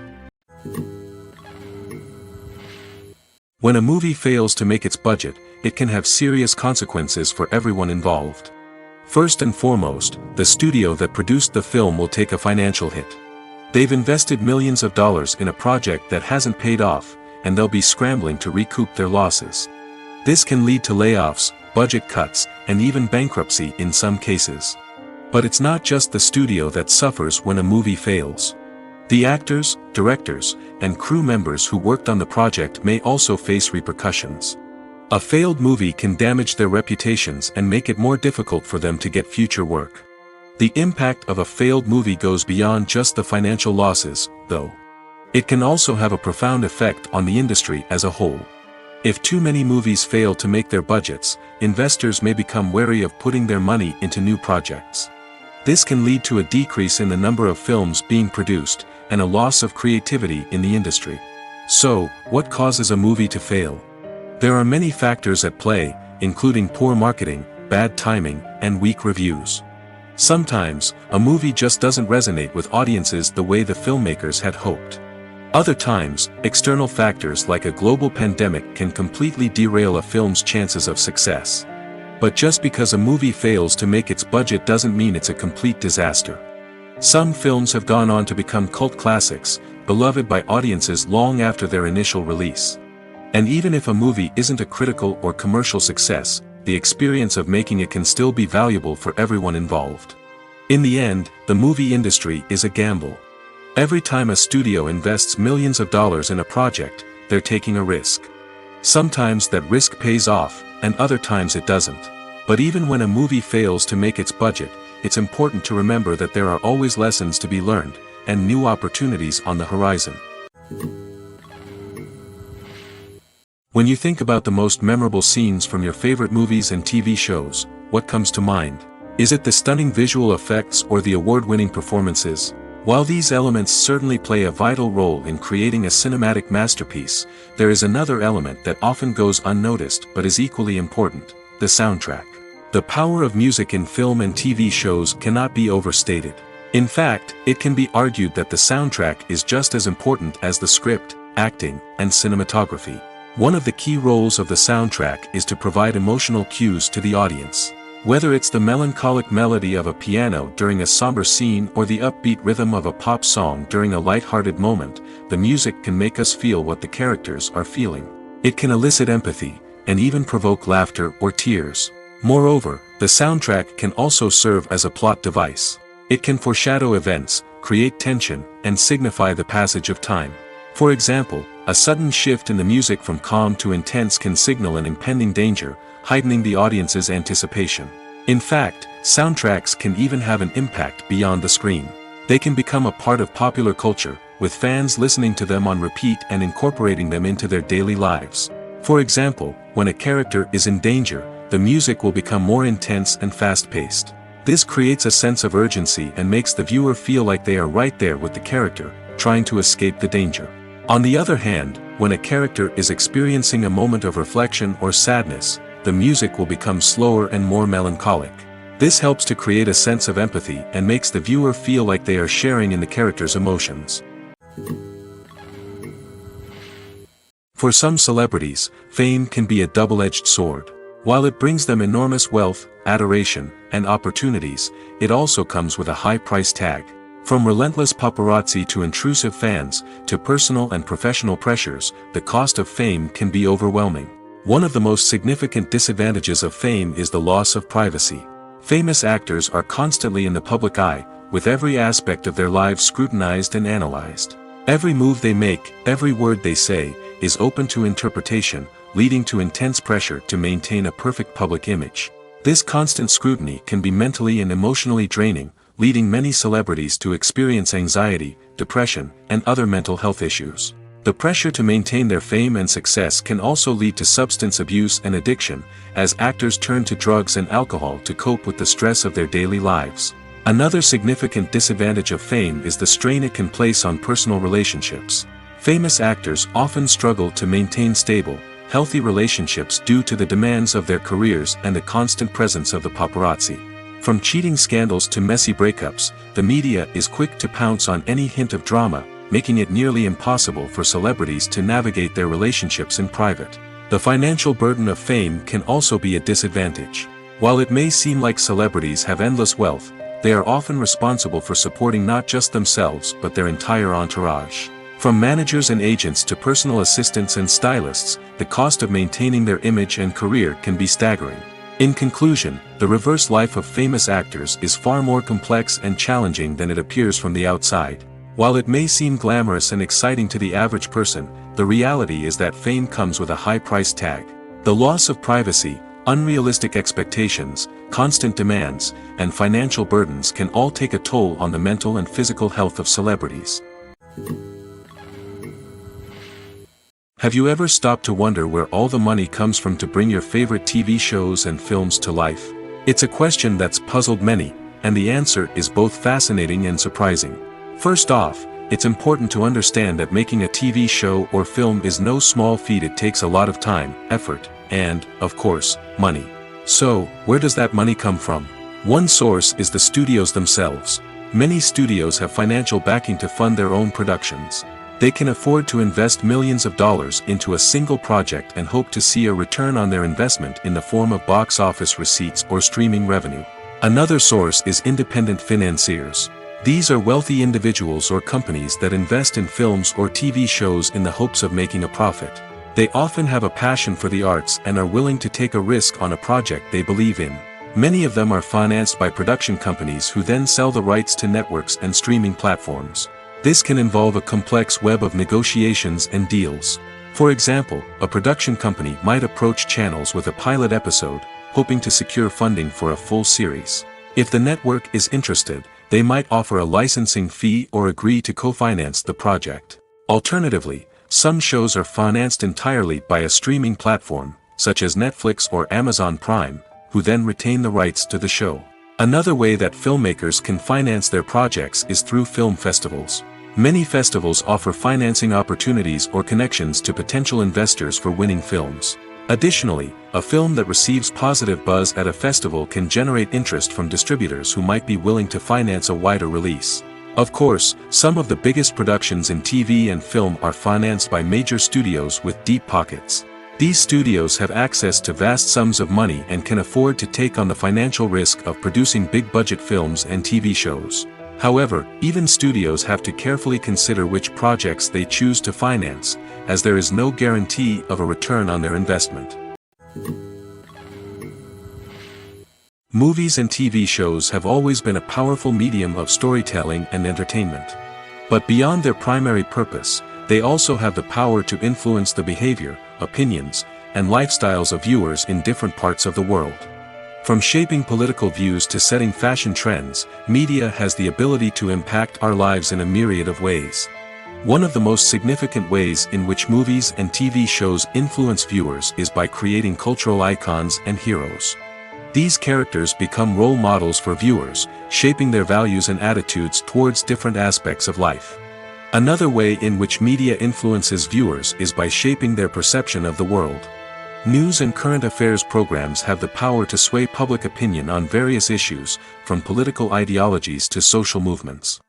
When a movie fails to make its budget, it can have serious consequences for everyone involved. First and foremost, the studio that produced the film will take a financial hit. They've invested millions of dollars in a project that hasn't paid off, and they'll be scrambling to recoup their losses. This can lead to layoffs, budget cuts, and even bankruptcy in some cases. But it's not just the studio that suffers when a movie fails. The actors, directors, and crew members who worked on the project may also face repercussions. A failed movie can damage their reputations and make it more difficult for them to get future work. The impact of a failed movie goes beyond just the financial losses, though. It can also have a profound effect on the industry as a whole. If too many movies fail to make their budgets, investors may become wary of putting their money into new projects. This can lead to a decrease in the number of films being produced, and a loss of creativity in the industry. So, what causes a movie to fail? There are many factors at play, including poor marketing, bad timing, and weak reviews. Sometimes, a movie just doesn't resonate with audiences the way the filmmakers had hoped. Other times, external factors like a global pandemic can completely derail a film's chances of success. But just because a movie fails to make its budget doesn't mean it's a complete disaster. Some films have gone on to become cult classics, beloved by audiences long after their initial release. And even if a movie isn't a critical or commercial success, the experience of making it can still be valuable for everyone involved. In the end, the movie industry is a gamble. Every time a studio invests millions of dollars in a project, they're taking a risk. Sometimes that risk pays off, and other times it doesn't. But even when a movie fails to make its budget, it's important to remember that there are always lessons to be learned, and new opportunities on the horizon. When you think about the most memorable scenes from your favorite movies and TV shows, what comes to mind? Is it the stunning visual effects or the award-winning performances? While these elements certainly play a vital role in creating a cinematic masterpiece, there is another element that often goes unnoticed but is equally important: the soundtrack. The power of music in film and TV shows cannot be overstated. In fact, it can be argued that the soundtrack is just as important as the script, acting, and cinematography. One of the key roles of the soundtrack is to provide emotional cues to the audience. Whether it's the melancholic melody of a piano during a somber scene or the upbeat rhythm of a pop song during a light-hearted moment, the music can make us feel what the characters are feeling. It can elicit empathy, and even provoke laughter or tears. Moreover, the soundtrack can also serve as a plot device. It can foreshadow events, create tension, and signify the passage of time. For example, a sudden shift in the music from calm to intense can signal an impending danger, heightening the audience's anticipation. In fact, soundtracks can even have an impact beyond the screen. They can become a part of popular culture, with fans listening to them on repeat and incorporating them into their daily lives. For example, when a character is in danger, the music will become more intense and fast-paced. This creates a sense of urgency and makes the viewer feel like they are right there with the character, trying to escape the danger. On the other hand, when a character is experiencing a moment of reflection or sadness, the music will become slower and more melancholic. This helps to create a sense of empathy and makes the viewer feel like they are sharing in the character's emotions. For some celebrities, fame can be a double-edged sword. While it brings them enormous wealth, adoration, and opportunities, it also comes with a high price tag. From relentless paparazzi to intrusive fans, to personal and professional pressures, the cost of fame can be overwhelming. One of the most significant disadvantages of fame is the loss of privacy. Famous actors are constantly in the public eye, with every aspect of their lives scrutinized and analyzed. Every move they make, every word they say, is open to interpretation, leading to intense pressure to maintain a perfect public image. This constant scrutiny can be mentally and emotionally draining, leading many celebrities to experience anxiety, depression, and other mental health issues. The pressure to maintain their fame and success can also lead to substance abuse and addiction, as actors turn to drugs and alcohol to cope with the stress of their daily lives. Another significant disadvantage of fame is the strain it can place on personal relationships. Famous actors often struggle to maintain stable, healthy relationships due to the demands of their careers and the constant presence of the paparazzi. From cheating scandals to messy breakups, the media is quick to pounce on any hint of drama, making it nearly impossible for celebrities to navigate their relationships in private. The financial burden of fame can also be a disadvantage. While it may seem like celebrities have endless wealth, they are often responsible for supporting not just themselves but their entire entourage. From managers and agents to personal assistants and stylists, the cost of maintaining their image and career can be staggering. In conclusion, the reverse life of famous actors is far more complex and challenging than it appears from the outside. While it may seem glamorous and exciting to the average person, the reality is that fame comes with a high price tag. The loss of privacy, unrealistic expectations, constant demands, and financial burdens can all take a toll on the mental and physical health of celebrities. Have you ever stopped to wonder where all the money comes from to bring your favorite TV shows and films to life? It's a question that's puzzled many, and the answer is both fascinating and surprising. First off, it's important to understand that making a TV show or film is no small feat. It takes a lot of time, effort, and, of course, money. So, where does that money come from? One source is the studios themselves. Many studios have financial backing to fund their own productions. They can afford to invest millions of dollars into a single project and hope to see a return on their investment in the form of box office receipts or streaming revenue. Another source is independent financiers. These are wealthy individuals or companies that invest in films or TV shows in the hopes of making a profit. They often have a passion for the arts and are willing to take a risk on a project they believe in. Many of them are financed by production companies who then sell the rights to networks and streaming platforms. This can involve a complex web of negotiations and deals. For example, a production company might approach channels with a pilot episode, hoping to secure funding for a full series. If the network is interested, they might offer a licensing fee or agree to co-finance the project. Alternatively, some shows are financed entirely by a streaming platform, such as Netflix or Amazon Prime, who then retain the rights to the show. Another way that filmmakers can finance their projects is through film festivals. Many festivals offer financing opportunities or connections to potential investors for winning films. Additionally, a film that receives positive buzz at a festival can generate interest from distributors who might be willing to finance a wider release. Of course, some of the biggest productions in TV and film are financed by major studios with deep pockets. These studios have access to vast sums of money and can afford to take on the financial risk of producing big-budget films and TV shows. However, even studios have to carefully consider which projects they choose to finance, as there is no guarantee of a return on their investment. Movies and TV shows have always been a powerful medium of storytelling and entertainment. But beyond their primary purpose, they also have the power to influence the behavior, opinions, and lifestyles of viewers in different parts of the world. From shaping political views to setting fashion trends, media has the ability to impact our lives in a myriad of ways. One of the most significant ways in which movies and TV shows influence viewers is by creating cultural icons and heroes. These characters become role models for viewers, shaping their values and attitudes towards different aspects of life. Another way in which media influences viewers is by shaping their perception of the world. News and current affairs programs have the power to sway public opinion on various issues, from political ideologies to social movements.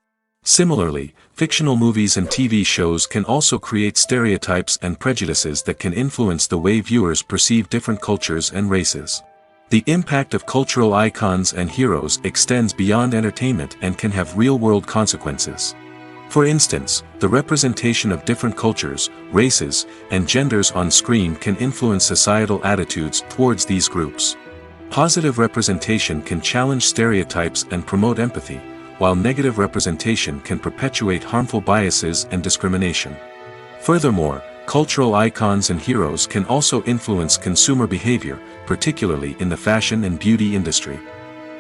Similarly, fictional movies and TV shows can also create stereotypes and prejudices that can influence the way viewers perceive different cultures and races. The impact of cultural icons and heroes extends beyond entertainment and can have real-world consequences. For instance, the representation of different cultures, races, and genders on screen can influence societal attitudes towards these groups. Positive representation can challenge stereotypes and promote empathy, while negative representation can perpetuate harmful biases and discrimination. Furthermore, cultural icons and heroes can also influence consumer behavior, particularly in the fashion and beauty industry.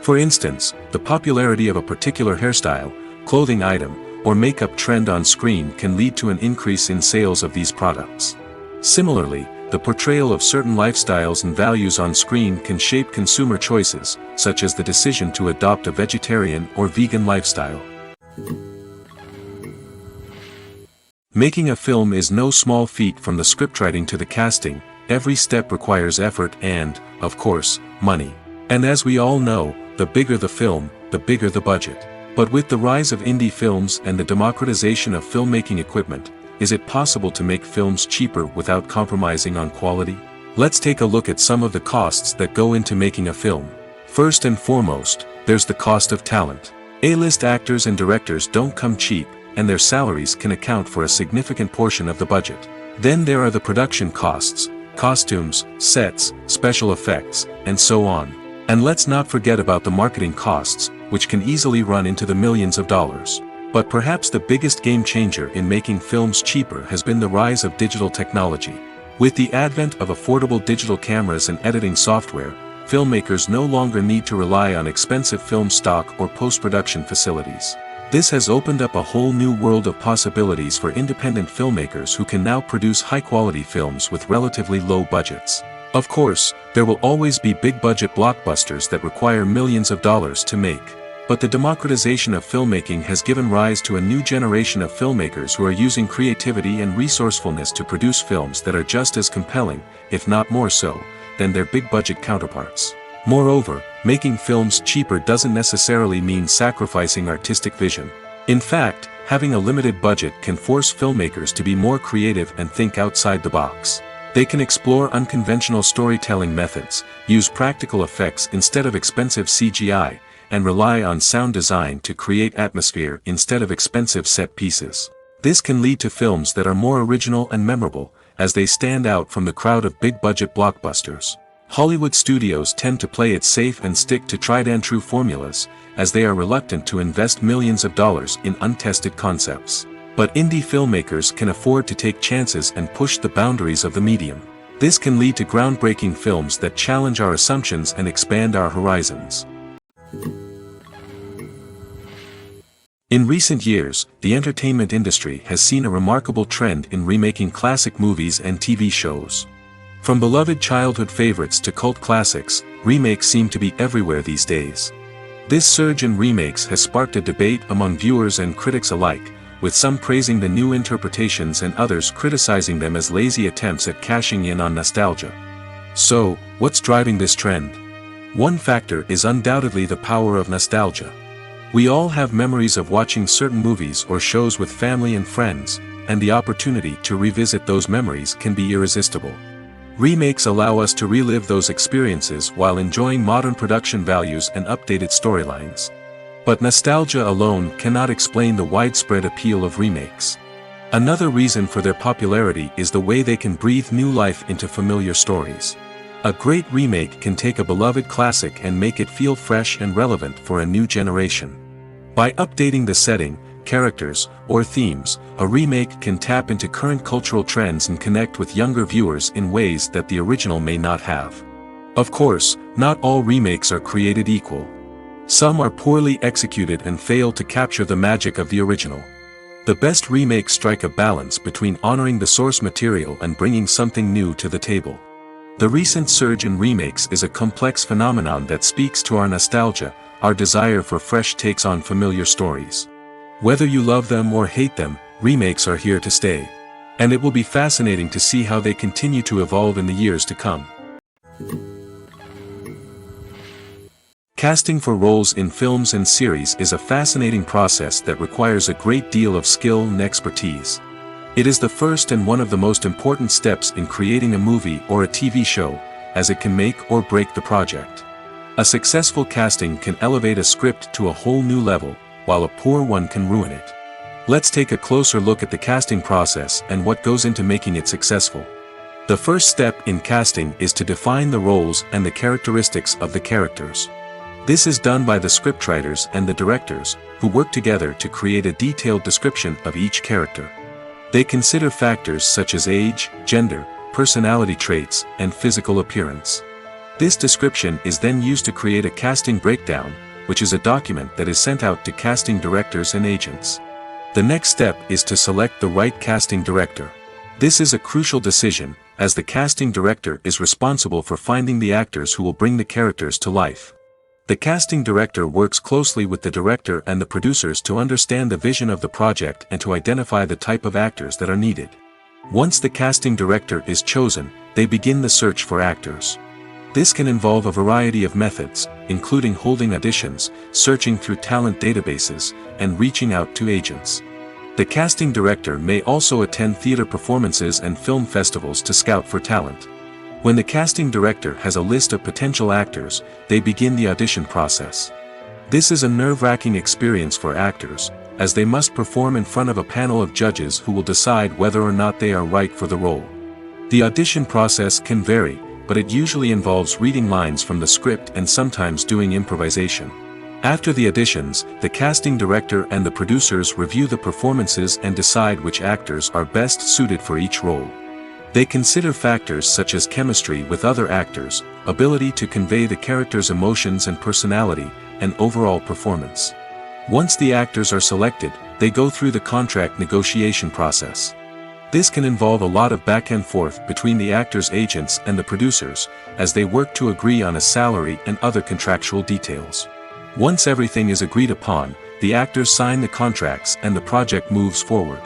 For instance, the popularity of a particular hairstyle, clothing item, or makeup trend on screen can lead to an increase in sales of these products. Similarly, the portrayal of certain lifestyles and values on screen can shape consumer choices, such as the decision to adopt a vegetarian or vegan lifestyle. Making a film is no small feat. From the scriptwriting to the casting, every step requires effort and, of course, money. And as we all know, the bigger the film, the bigger the budget. But with the rise of indie films and the democratization of filmmaking equipment, is it possible to make films cheaper without compromising on quality? Let's take a look at some of the costs that go into making a film. First and foremost, there's the cost of talent. A-list actors and directors don't come cheap, and their salaries can account for a significant portion of the budget. Then there are the production costs, costumes, sets, special effects, and so on. And let's not forget about the marketing costs, which can easily run into the millions of dollars. But perhaps the biggest game changer in making films cheaper has been the rise of digital technology. With the advent of affordable digital cameras and editing software, filmmakers no longer need to rely on expensive film stock or post-production facilities. This has opened up a whole new world of possibilities for independent filmmakers who can now produce high-quality films with relatively low budgets. Of course, there will always be big-budget blockbusters that require millions of dollars to make. But the democratization of filmmaking has given rise to a new generation of filmmakers who are using creativity and resourcefulness to produce films that are just as compelling, if not more so, than their big-budget counterparts. Moreover, making films cheaper doesn't necessarily mean sacrificing artistic vision. In fact, having a limited budget can force filmmakers to be more creative and think outside the box. They can explore unconventional storytelling methods, use practical effects instead of expensive CGI, and rely on sound design to create atmosphere instead of expensive set pieces. This can lead to films that are more original and memorable, as they stand out from the crowd of big-budget blockbusters. Hollywood studios tend to play it safe and stick to tried-and-true formulas, as they are reluctant to invest millions of dollars in untested concepts. But indie filmmakers can afford to take chances and push the boundaries of the medium. This can lead to groundbreaking films that challenge our assumptions and expand our horizons. In recent years, the entertainment industry has seen a remarkable trend in remaking classic movies and TV shows. From beloved childhood favorites to cult classics, remakes seem to be everywhere these days. This surge in remakes has sparked a debate among viewers and critics alike, with some praising the new interpretations and others criticizing them as lazy attempts at cashing in on nostalgia. So, what's driving this trend? One factor is undoubtedly the power of nostalgia. We all have memories of watching certain movies or shows with family and friends, and the opportunity to revisit those memories can be irresistible. Remakes allow us to relive those experiences while enjoying modern production values and updated storylines. But nostalgia alone cannot explain the widespread appeal of remakes. Another reason for their popularity is the way they can breathe new life into familiar stories. A great remake can take a beloved classic and make it feel fresh and relevant for a new generation. By updating the setting, characters, or themes, a remake can tap into current cultural trends and connect with younger viewers in ways that the original may not have. Of course, not all remakes are created equal. Some are poorly executed and fail to capture the magic of the original. The best remakes strike a balance between honoring the source material and bringing something new to the table. The recent surge in remakes is a complex phenomenon that speaks to our nostalgia, our desire for fresh takes on familiar stories. Whether you love them or hate them, remakes are here to stay. And it will be fascinating to see how they continue to evolve in the years to come. Casting for roles in films and series is a fascinating process that requires a great deal of skill and expertise. It is the first and one of the most important steps in creating a movie or a TV show, as it can make or break the project. A successful casting can elevate a script to a whole new level, while a poor one can ruin it. Let's take a closer look at the casting process and what goes into making it successful. The first step in casting is to define the roles and the characteristics of the characters. This is done by the scriptwriters and the directors, who work together to create a detailed description of each character. They consider factors such as age, gender, personality traits, and physical appearance. This description is then used to create a casting breakdown, which is a document that is sent out to casting directors and agents. The next step is to select the right casting director. This is a crucial decision, as the casting director is responsible for finding the actors who will bring the characters to life. The casting director works closely with the director and the producers to understand the vision of the project and to identify the type of actors that are needed. Once the casting director is chosen, they begin the search for actors. This can involve a variety of methods, including holding auditions, searching through talent databases, and reaching out to agents. The casting director may also attend theater performances and film festivals to scout for talent. When the casting director has a list of potential actors, they begin the audition process. This is a nerve-wracking experience for actors, as they must perform in front of a panel of judges who will decide whether or not they are right for the role. The audition process can vary, but it usually involves reading lines from the script and sometimes doing improvisation. After the auditions, the casting director and the producers review the performances and decide which actors are best suited for each role. They consider factors such as chemistry with other actors, ability to convey the character's emotions and personality, and overall performance. Once the actors are selected, they go through the contract negotiation process. This can involve a lot of back and forth between the actors' agents and the producers, as they work to agree on a salary and other contractual details. Once everything is agreed upon, the actors sign the contracts and the project moves forward.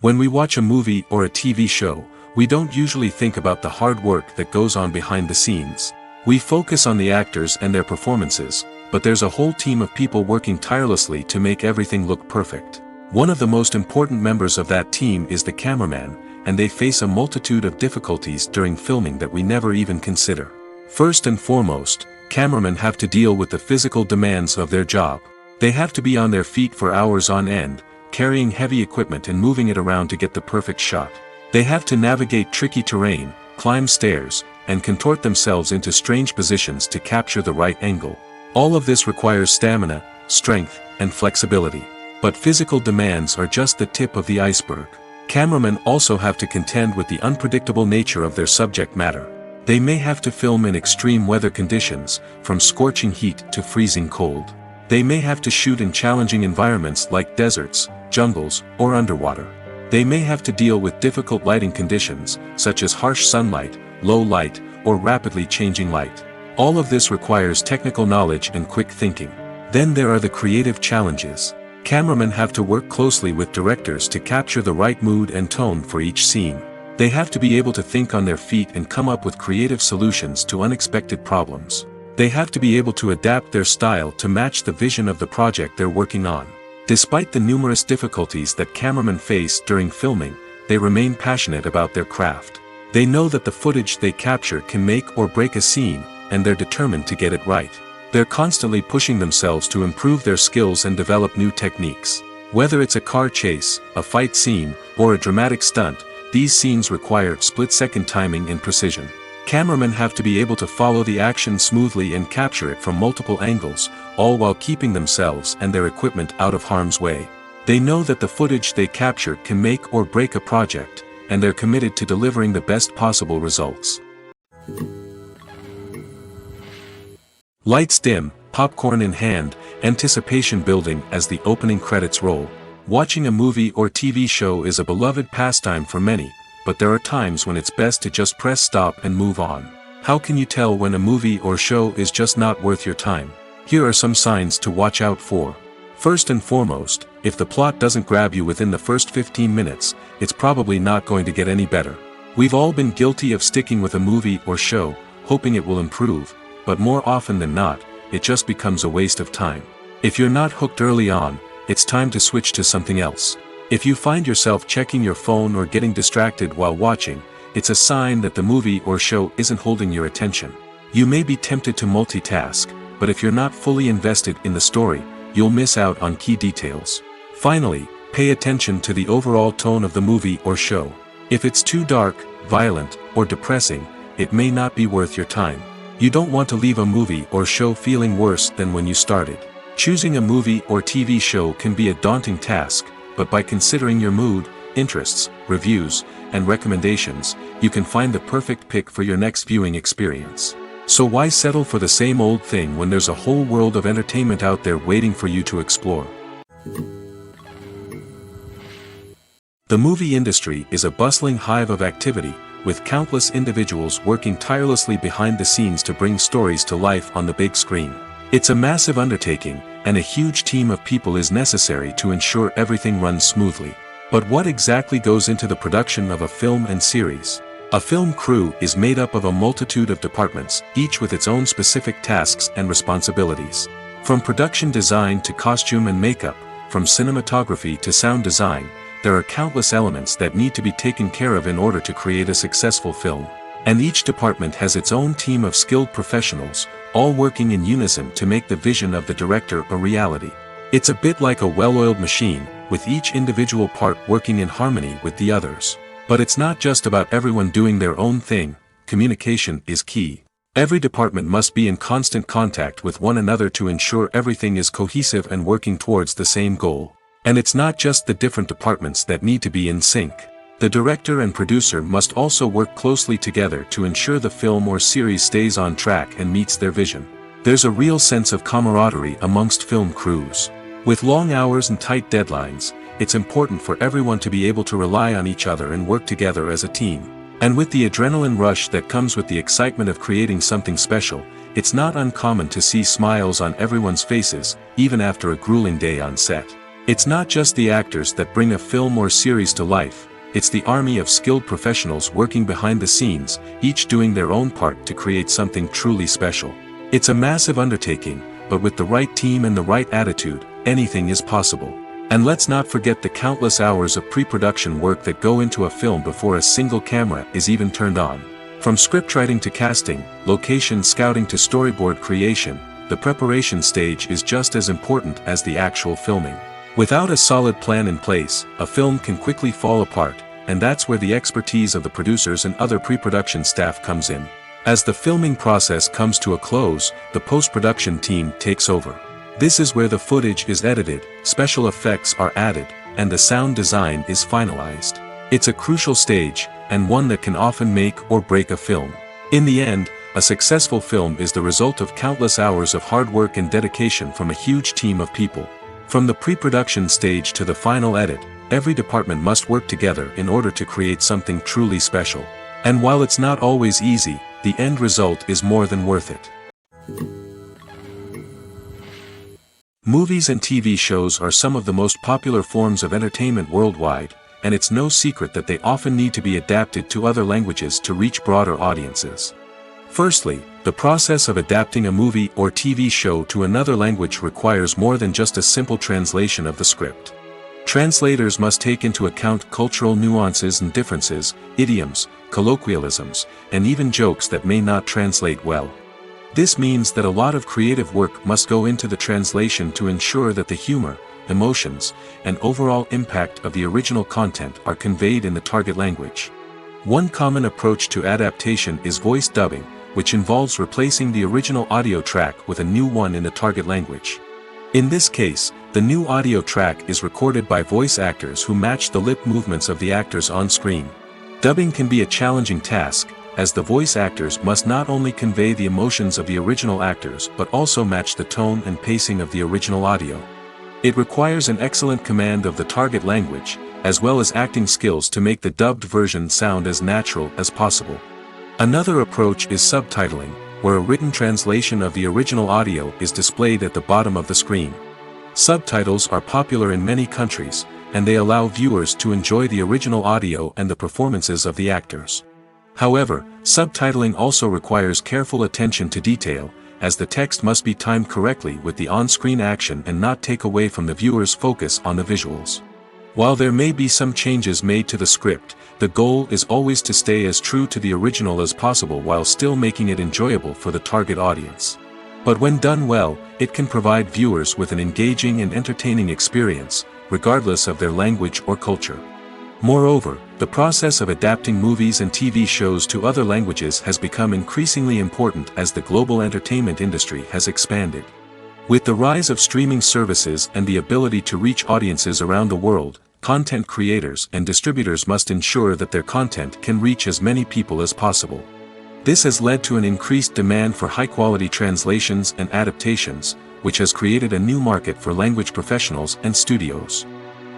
When we watch a movie or a TV show, we don't usually think about the hard work that goes on behind the scenes. We focus on the actors and their performances, but there's a whole team of people working tirelessly to make everything look perfect. One of the most important members of that team is the cameraman, and they face a multitude of difficulties during filming that we never even consider. First and foremost, cameramen have to deal with the physical demands of their job. They have to be on their feet for hours on end, carrying heavy equipment and moving it around to get the perfect shot. They have to navigate tricky terrain, climb stairs, and contort themselves into strange positions to capture the right angle. All of this requires stamina, strength, and flexibility. But physical demands are just the tip of the iceberg. Cameramen also have to contend with the unpredictable nature of their subject matter. They may have to film in extreme weather conditions, from scorching heat to freezing cold. They may have to shoot in challenging environments like deserts, jungles, or underwater. They may have to deal with difficult lighting conditions, such as harsh sunlight, low light, or rapidly changing light. All of this requires technical knowledge and quick thinking. Then there are the creative challenges. Cameramen have to work closely with directors to capture the right mood and tone for each scene. They have to be able to think on their feet and come up with creative solutions to unexpected problems. They have to be able to adapt their style to match the vision of the project they're working on. Despite the numerous difficulties that cameramen face during filming, they remain passionate about their craft. They know that the footage they capture can make or break a scene, and they're determined to get it right. They're constantly pushing themselves to improve their skills and develop new techniques. Whether it's a car chase, a fight scene, or a dramatic stunt, these scenes require split-second timing and precision. Cameramen have to be able to follow the action smoothly and capture it from multiple angles, all while keeping themselves and their equipment out of harm's way. They know that the footage they capture can make or break a project, and they're committed to delivering the best possible results. Lights dim, popcorn in hand, anticipation building as the opening credits roll. Watching a movie or TV show is a beloved pastime for many, but there are times when it's best to just press stop and move on. How can you tell when a movie or show is just not worth your time? Here are some signs to watch out for. First and foremost, if the plot doesn't grab you within the first 15 minutes, it's probably not going to get any better. We've all been guilty of sticking with a movie or show, hoping it will improve, but more often than not, it just becomes a waste of time. If you're not hooked early on, it's time to switch to something else. If you find yourself checking your phone or getting distracted while watching, it's a sign that the movie or show isn't holding your attention. You may be tempted to multitask, but if you're not fully invested in the story, you'll miss out on key details. Finally, pay attention to the overall tone of the movie or show. If it's too dark, violent, or depressing, it may not be worth your time. You don't want to leave a movie or show feeling worse than when you started. Choosing a movie or TV show can be a daunting task, but by considering your mood, interests, reviews, and recommendations, you can find the perfect pick for your next viewing experience. So why settle for the same old thing when there's a whole world of entertainment out there waiting for you to explore? The movie industry is a bustling hive of activity, with countless individuals working tirelessly behind the scenes to bring stories to life on the big screen. It's a massive undertaking, and a huge team of people is necessary to ensure everything runs smoothly. But what exactly goes into the production of a film and series? A film crew is made up of a multitude of departments, each with its own specific tasks and responsibilities. From production design to costume and makeup, from cinematography to sound design, there are countless elements that need to be taken care of in order to create a successful film. And each department has its own team of skilled professionals, all working in unison to make the vision of the director a reality. It's a bit like a well-oiled machine, with each individual part working in harmony with the others. But it's not just about everyone doing their own thing. Communication is key. Every department must be in constant contact with one another to ensure everything is cohesive and working towards the same goal. And it's not just the different departments that need to be in sync. The director and producer must also work closely together to ensure the film or series stays on track and meets their vision. There's a real sense of camaraderie amongst film crews. With long hours and tight deadlines, it's important for everyone to be able to rely on each other and work together as a team. And with the adrenaline rush that comes with the excitement of creating something special, it's not uncommon to see smiles on everyone's faces, even after a grueling day on set. It's not just the actors that bring a film or series to life. It's the army of skilled professionals working behind the scenes, each doing their own part to create something truly special. It's a massive undertaking, but with the right team and the right attitude, anything is possible. And let's not forget the countless hours of pre-production work that go into a film before a single camera is even turned on. From scriptwriting to casting, location scouting to storyboard creation, the preparation stage is just as important as the actual filming. Without a solid plan in place, a film can quickly fall apart, and that's where the expertise of the producers and other pre-production staff comes in. As the filming process comes to a close, the post-production team takes over. This is where the footage is edited, special effects are added, and the sound design is finalized. It's a crucial stage, and one that can often make or break a film. In the end, a successful film is the result of countless hours of hard work and dedication from a huge team of people. From the pre-production stage to the final edit, every department must work together in order to create something truly special. And while it's not always easy, the end result is more than worth it. Movies and TV shows are some of the most popular forms of entertainment worldwide, and it's no secret that they often need to be adapted to other languages to reach broader audiences. Firstly, the process of adapting a movie or TV show to another language requires more than just a simple translation of the script. Translators must take into account cultural nuances and differences, idioms, colloquialisms, and even jokes that may not translate well. This means that a lot of creative work must go into the translation to ensure that the humor, emotions, and overall impact of the original content are conveyed in the target language. One common approach to adaptation is voice dubbing, which involves replacing the original audio track with a new one in the target language. In this case, the new audio track is recorded by voice actors who match the lip movements of the actors on screen. Dubbing can be a challenging task, as the voice actors must not only convey the emotions of the original actors but also match the tone and pacing of the original audio. It requires an excellent command of the target language, as well as acting skills to make the dubbed version sound as natural as possible. Another approach is subtitling, where a written translation of the original audio is displayed at the bottom of the screen. Subtitles are popular in many countries, and they allow viewers to enjoy the original audio and the performances of the actors. However, subtitling also requires careful attention to detail, as the text must be timed correctly with the on-screen action and not take away from the viewer's focus on the visuals. While there may be some changes made to the script, the goal is always to stay as true to the original as possible while still making it enjoyable for the target audience. But when done well, it can provide viewers with an engaging and entertaining experience, regardless of their language or culture. Moreover, the process of adapting movies and TV shows to other languages has become increasingly important as the global entertainment industry has expanded. With the rise of streaming services and the ability to reach audiences around the world, content creators and distributors must ensure that their content can reach as many people as possible. This has led to an increased demand for high-quality translations and adaptations, which has created a new market for language professionals and studios.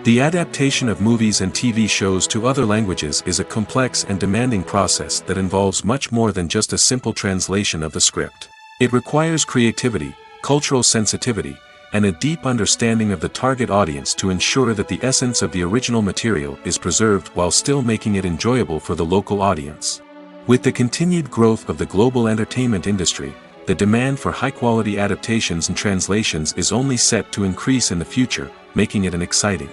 The adaptation of movies and TV shows to other languages is a complex and demanding process that involves much more than just a simple translation of the script. It requires creativity, cultural sensitivity, and a deep understanding of the target audience to ensure that the essence of the original material is preserved while still making it enjoyable for the local audience. With the continued growth of the global entertainment industry, the demand for high-quality adaptations and translations is only set to increase in the future, making it exciting.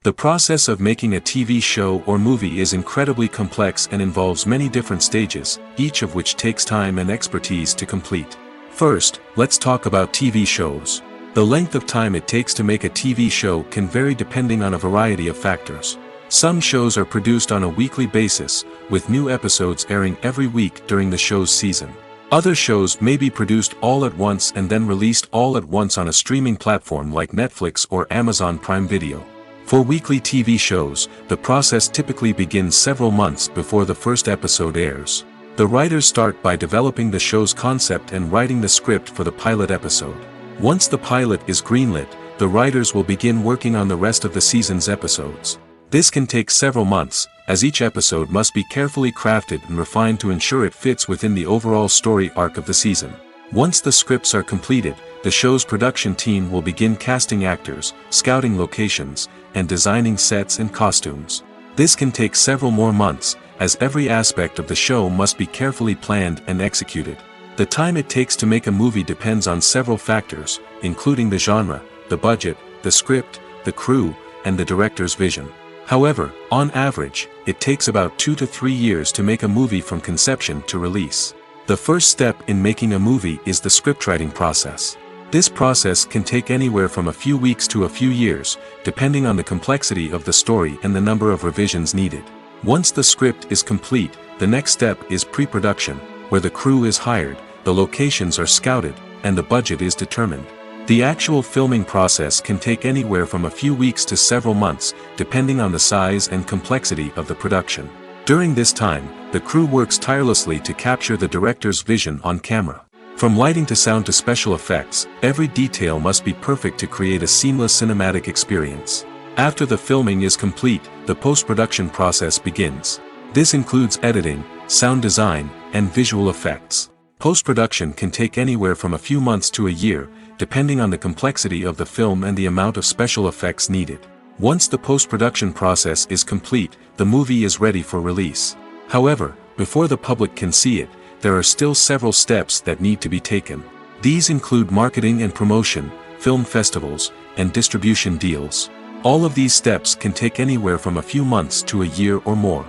The process of making a TV show or movie is incredibly complex and involves many different stages, each of which takes time and expertise to complete. First, let's talk about TV shows. The length of time it takes to make a TV show can vary depending on a variety of factors. Some shows are produced on a weekly basis, with new episodes airing every week during the show's season. Other shows may be produced all at once and then released all at once on a streaming platform like Netflix or Amazon Prime Video. For weekly TV shows, the process typically begins several months before the first episode airs. The writers start by developing the show's concept and writing the script for the pilot episode. Once the pilot is greenlit, the writers will begin working on the rest of the season's episodes. This can take several months, as each episode must be carefully crafted and refined to ensure it fits within the overall story arc of the season. Once the scripts are completed, the show's production team will begin casting actors, scouting locations, and designing sets and costumes. This can take several more months, as every aspect of the show must be carefully planned and executed. The time it takes to make a movie depends on several factors, including the genre, the budget, the script, the crew, and the director's vision. However, on average, it takes about 2 to 3 years to make a movie from conception to release. The first step in making a movie is the scriptwriting process. This process can take anywhere from a few weeks to a few years, depending on the complexity of the story and the number of revisions needed. Once the script is complete, the next step is pre-production, where the crew is hired, the locations are scouted, and the budget is determined. The actual filming process can take anywhere from a few weeks to several months, depending on the size and complexity of the production. During this time, the crew works tirelessly to capture the director's vision on camera. From lighting to sound to special effects, every detail must be perfect to create a seamless cinematic experience. After the filming is complete, the post-production process begins. This includes editing, sound design, and visual effects. Post-production can take anywhere from a few months to a year, depending on the complexity of the film and the amount of special effects needed. Once the post-production process is complete, the movie is ready for release. However, before the public can see it, there are still several steps that need to be taken. These include marketing and promotion, film festivals, and distribution deals. All of these steps can take anywhere from a few months to a year or more.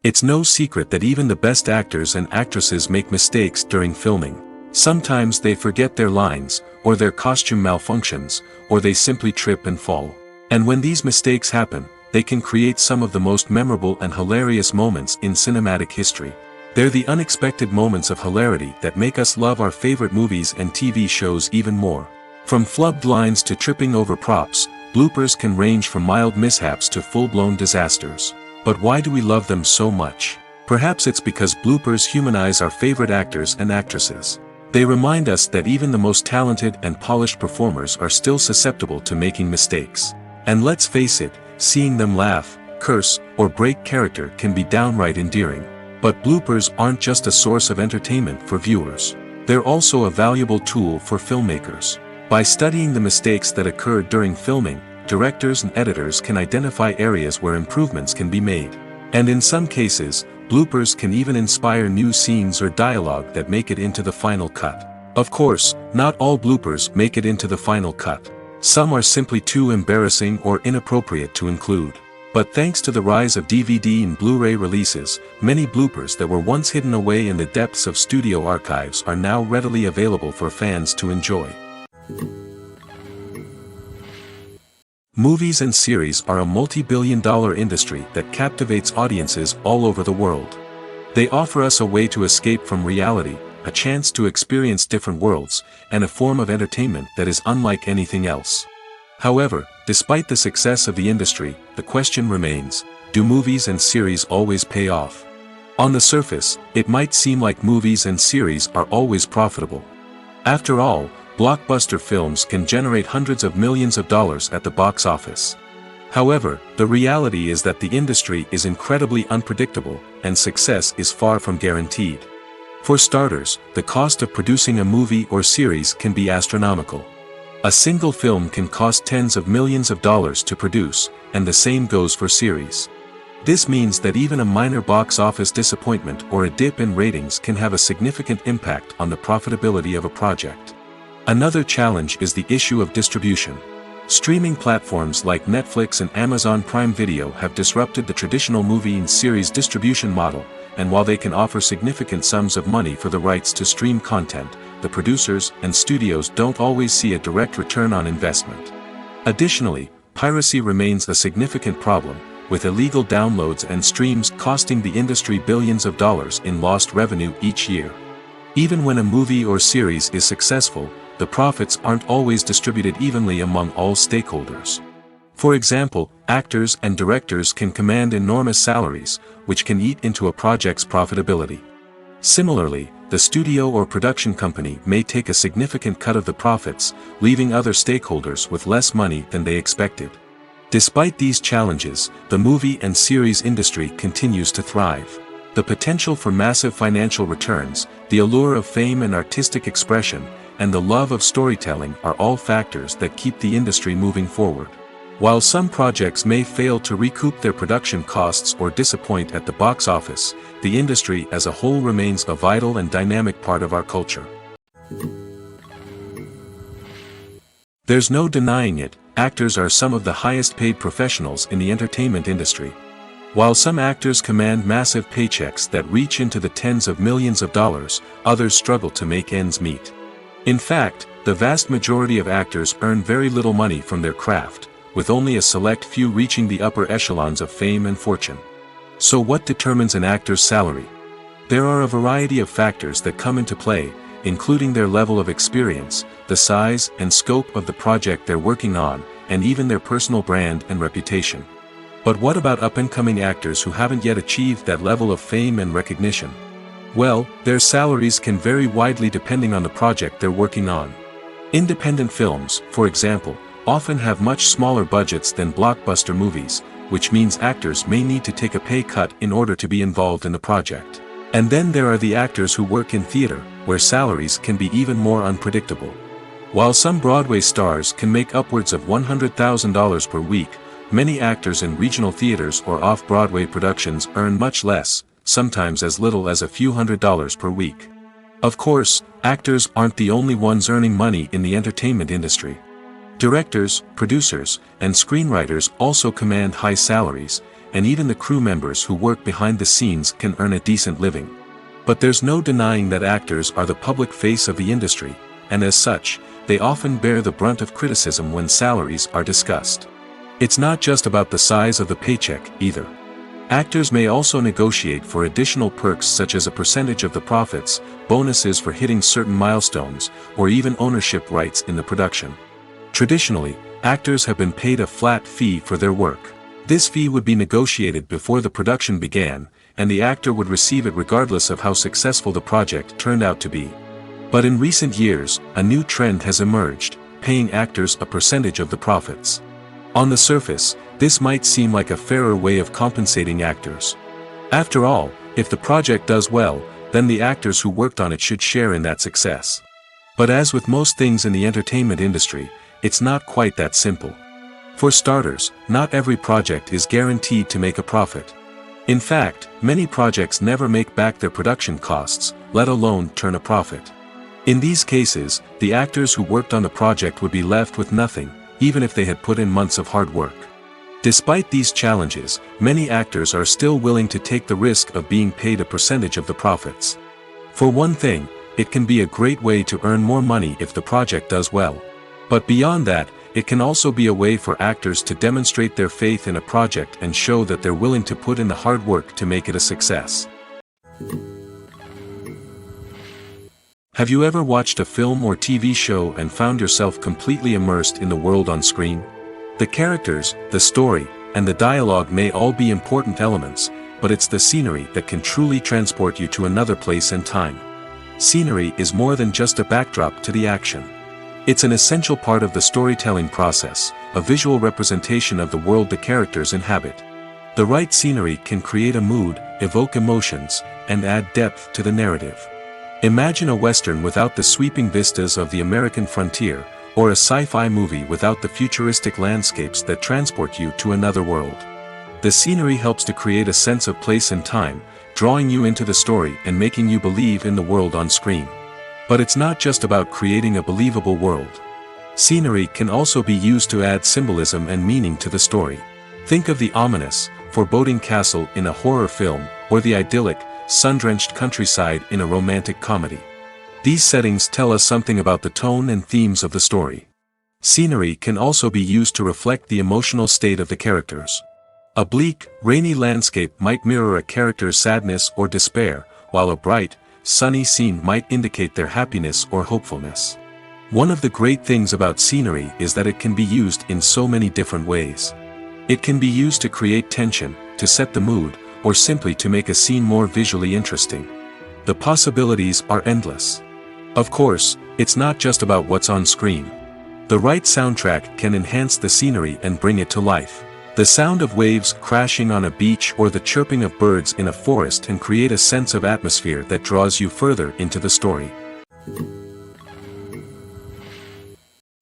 It's no secret that even the best actors and actresses make mistakes during filming. Sometimes they forget their lines, or their costume malfunctions, or they simply trip and fall. And when these mistakes happen, they can create some of the most memorable and hilarious moments in cinematic history. They're the unexpected moments of hilarity that make us love our favorite movies and TV shows even more. From flubbed lines to tripping over props, bloopers can range from mild mishaps to full-blown disasters. But why do we love them so much? Perhaps it's because bloopers humanize our favorite actors and actresses. They remind us that even the most talented and polished performers are still susceptible to making mistakes. And let's face it, seeing them laugh, curse, or break character can be downright endearing. But bloopers aren't just a source of entertainment for viewers. They're also a valuable tool for filmmakers. By studying the mistakes that occurred during filming, directors and editors can identify areas where improvements can be made. And in some cases, bloopers can even inspire new scenes or dialogue that make it into the final cut. Of course, not all bloopers make it into the final cut. Some are simply too embarrassing or inappropriate to include. But thanks to the rise of DVD and Blu-ray releases, many bloopers that were once hidden away in the depths of studio archives are now readily available for fans to enjoy. Movies and series are a multi-billion-dollar industry that captivates audiences all over the world. They offer us a way to escape from reality, a chance to experience different worlds, and a form of entertainment that is unlike anything else. However, despite the success of the industry, the question remains, do movies and series always pay off? On the surface, it might seem like movies and series are always profitable. After all, blockbuster films can generate hundreds of millions of dollars at the box office. However, the reality is that the industry is incredibly unpredictable, and success is far from guaranteed. For starters, the cost of producing a movie or series can be astronomical. A single film can cost tens of millions of dollars to produce, and the same goes for series. This means that even a minor box office disappointment or a dip in ratings can have a significant impact on the profitability of a project. Another challenge is the issue of distribution. Streaming platforms like Netflix and Amazon Prime Video have disrupted the traditional movie and series distribution model, and while they can offer significant sums of money for the rights to stream content, the producers and studios don't always see a direct return on investment. Additionally, piracy remains a significant problem, with illegal downloads and streams costing the industry billions of dollars in lost revenue each year. Even when a movie or series is successful, the profits aren't always distributed evenly among all stakeholders. For example, actors and directors can command enormous salaries, which can eat into a project's profitability. Similarly, the studio or production company may take a significant cut of the profits, leaving other stakeholders with less money than they expected. Despite these challenges, the movie and series industry continues to thrive. The potential for massive financial returns, the allure of fame and artistic expression, and the love of storytelling are all factors that keep the industry moving forward. While some projects may fail to recoup their production costs or disappoint at the box office, the industry as a whole remains a vital and dynamic part of our culture. There's no denying it, actors are some of the highest paid professionals in the entertainment industry. While some actors command massive paychecks that reach into the tens of millions of dollars, others struggle to make ends meet. In fact, the vast majority of actors earn very little money from their craft, with only a select few reaching the upper echelons of fame and fortune. So what determines an actor's salary? There are a variety of factors that come into play, including their level of experience, the size and scope of the project they're working on, and even their personal brand and reputation. But what about up-and-coming actors who haven't yet achieved that level of fame and recognition? Well, their salaries can vary widely depending on the project they're working on. Independent films, for example, often have much smaller budgets than blockbuster movies, which means actors may need to take a pay cut in order to be involved in the project. And then there are the actors who work in theater, where salaries can be even more unpredictable. While some Broadway stars can make upwards of $100,000 per week, many actors in regional theaters or off-Broadway productions earn much less, sometimes as little as a few $100s per week. Of course, actors aren't the only ones earning money in the entertainment industry. Directors, producers, and screenwriters also command high salaries, and even the crew members who work behind the scenes can earn a decent living. But there's no denying that actors are the public face of the industry, and as such, they often bear the brunt of criticism when salaries are discussed. It's not just about the size of the paycheck, either. Actors may also negotiate for additional perks such as a percentage of the profits, bonuses for hitting certain milestones, or even ownership rights in the production. Traditionally, actors have been paid a flat fee for their work. This fee would be negotiated before the production began, and the actor would receive it regardless of how successful the project turned out to be. But in recent years, a new trend has emerged, paying actors a percentage of the profits. On the surface, this might seem like a fairer way of compensating actors. After all, if the project does well, then the actors who worked on it should share in that success. But as with most things in the entertainment industry, it's not quite that simple. For starters, not every project is guaranteed to make a profit. In fact, many projects never make back their production costs, let alone turn a profit. In these cases, the actors who worked on the project would be left with nothing, even if they had put in months of hard work. Despite these challenges, many actors are still willing to take the risk of being paid a percentage of the profits. For one thing, it can be a great way to earn more money if the project does well. But beyond that, it can also be a way for actors to demonstrate their faith in a project and show that they're willing to put in the hard work to make it a success. Have you ever watched a film or TV show and found yourself completely immersed in the world on screen? The characters, the story, and the dialogue may all be important elements, but it's the scenery that can truly transport you to another place and time. Scenery is more than just a backdrop to the action. It's an essential part of the storytelling process, a visual representation of the world the characters inhabit. The right scenery can create a mood, evoke emotions, and add depth to the narrative. Imagine a Western without the sweeping vistas of the American frontier, or a sci-fi movie without the futuristic landscapes that transport you to another world. The scenery helps to create a sense of place and time, drawing you into the story and making you believe in the world on screen. But it's not just about creating a believable world. Scenery can also be used to add symbolism and meaning to the story. Think of the ominous, foreboding castle in a horror film, or the idyllic, sun-drenched countryside in a romantic comedy. These settings tell us something about the tone and themes of the story. Scenery can also be used to reflect the emotional state of the characters. A bleak, rainy landscape might mirror a character's sadness or despair, while a bright, sunny scene might indicate their happiness or hopefulness. One of the great things about scenery is that it can be used in so many different ways. It can be used to create tension, to set the mood, or simply to make a scene more visually interesting. The possibilities are endless. Of course, it's not just about what's on screen. The right soundtrack can enhance the scenery and bring it to life. The sound of waves crashing on a beach or the chirping of birds in a forest can create a sense of atmosphere that draws you further into the story.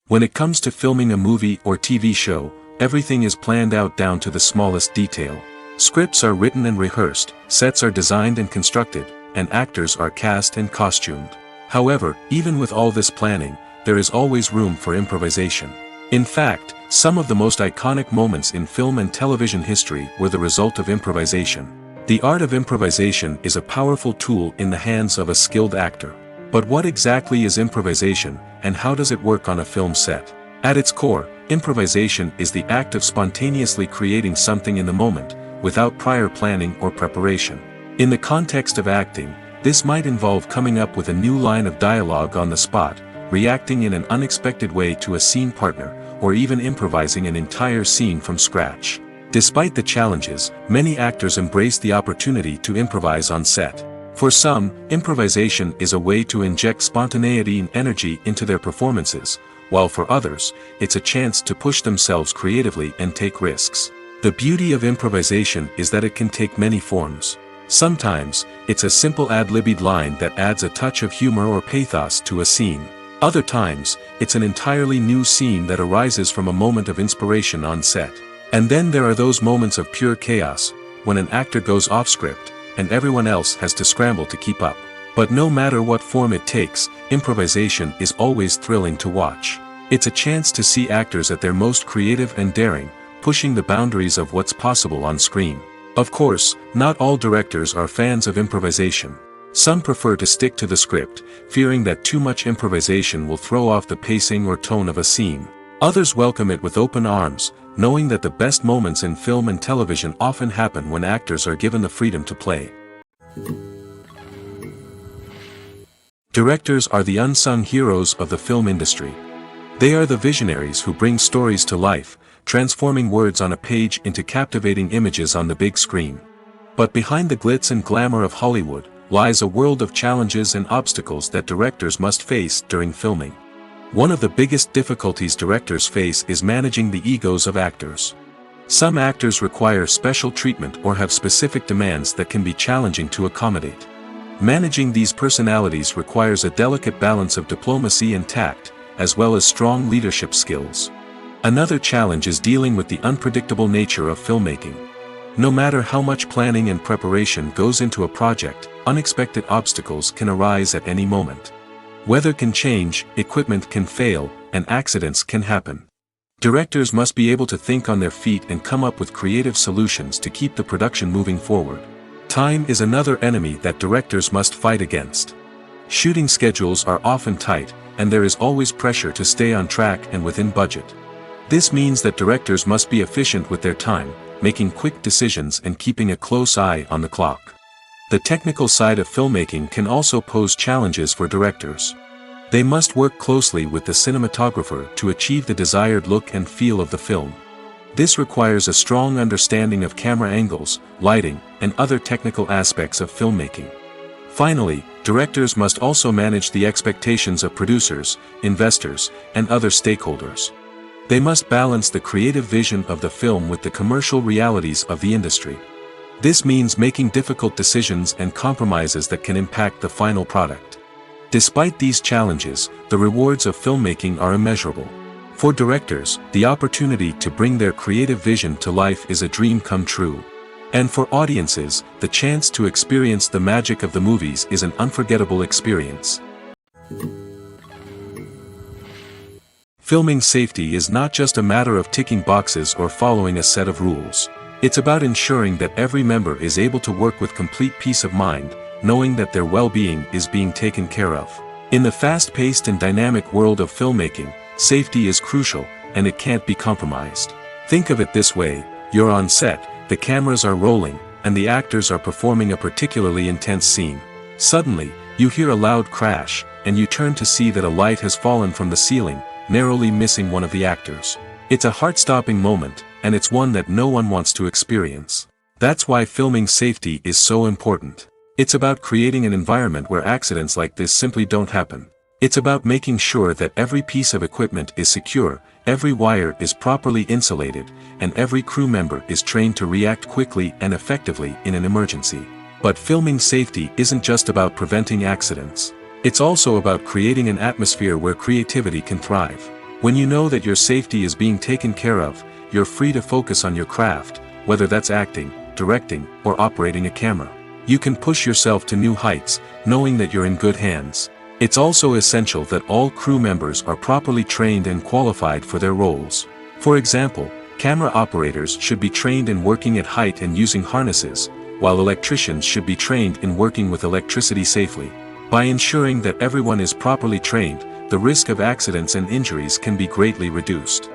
When it comes to filming a movie or TV show, everything is planned out down to the smallest detail. Scripts are written and rehearsed, sets are designed and constructed, and actors are cast and costumed. However, even with all this planning, there is always room for improvisation. In fact, some of the most iconic moments in film and television history were the result of improvisation. The art of improvisation is a powerful tool in the hands of a skilled actor. But what exactly is improvisation, and how does it work on a film set? At its core, improvisation is the act of spontaneously creating something in the moment, without prior planning or preparation. In the context of acting, this might involve coming up with a new line of dialogue on the spot, reacting in an unexpected way to a scene partner, or even improvising an entire scene from scratch. Despite the challenges, many actors embrace the opportunity to improvise on set. For some, improvisation is a way to inject spontaneity and energy into their performances, while for others, it's a chance to push themselves creatively and take risks. The beauty of improvisation is that it can take many forms. Sometimes, it's a simple ad-libbed line that adds a touch of humor or pathos to a scene. Other times, it's an entirely new scene that arises from a moment of inspiration on set. And then there are those moments of pure chaos, when an actor goes off script, and everyone else has to scramble to keep up. But no matter what form it takes, improvisation is always thrilling to watch. It's a chance to see actors at their most creative and daring, pushing the boundaries of what's possible on screen. Of course, not all directors are fans of improvisation. Some prefer to stick to the script, fearing that too much improvisation will throw off the pacing or tone of a scene. Others welcome it with open arms, knowing that the best moments in film and television often happen when actors are given the freedom to play. Directors are the unsung heroes of the film industry. They are the visionaries who bring stories to life, transforming words on a page into captivating images on the big screen. But behind the glitz and glamour of Hollywood, lies a world of challenges and obstacles that directors must face during filming. One of the biggest difficulties directors face is managing the egos of actors. Some actors require special treatment or have specific demands that can be challenging to accommodate. Managing these personalities requires a delicate balance of diplomacy and tact, as well as strong leadership skills. Another challenge is dealing with the unpredictable nature of filmmaking. No matter how much planning and preparation goes into a project, unexpected obstacles can arise at any moment. Weather can change, equipment can fail, and accidents can happen. Directors must be able to think on their feet and come up with creative solutions to keep the production moving forward. Time is another enemy that directors must fight against. Shooting schedules are often tight, and there is always pressure to stay on track and within budget. This means that directors must be efficient with their time, making quick decisions and keeping a close eye on the clock. The technical side of filmmaking can also pose challenges for directors. They must work closely with the cinematographer to achieve the desired look and feel of the film. This requires a strong understanding of camera angles, lighting, and other technical aspects of filmmaking. Finally, directors must also manage the expectations of producers, investors, and other stakeholders. They must balance the creative vision of the film with the commercial realities of the industry. This means making difficult decisions and compromises that can impact the final product. Despite these challenges, the rewards of filmmaking are immeasurable. For directors, the opportunity to bring their creative vision to life is a dream come true. And for audiences, the chance to experience the magic of the movies is an unforgettable experience. Filming safety is not just a matter of ticking boxes or following a set of rules. It's about ensuring that every member is able to work with complete peace of mind, knowing that their well-being is being taken care of. In the fast-paced and dynamic world of filmmaking, safety is crucial, and it can't be compromised. Think of it this way: you're on set, the cameras are rolling, and the actors are performing a particularly intense scene. Suddenly, you hear a loud crash, and you turn to see that a light has fallen from the ceiling, narrowly missing one of the actors. It's a heart-stopping moment, and it's one that no one wants to experience. That's why filming safety is so important. It's about creating an environment where accidents like this simply don't happen. It's about making sure that every piece of equipment is secure, every wire is properly insulated, and every crew member is trained to react quickly and effectively in an emergency. But filming safety isn't just about preventing accidents. It's also about creating an atmosphere where creativity can thrive. When you know that your safety is being taken care of, you're free to focus on your craft, whether that's acting, directing, or operating a camera. You can push yourself to new heights, knowing that you're in good hands. It's also essential that all crew members are properly trained and qualified for their roles. For example, camera operators should be trained in working at height and using harnesses, while electricians should be trained in working with electricity safely. By ensuring that everyone is properly trained, the risk of accidents and injuries can be greatly reduced.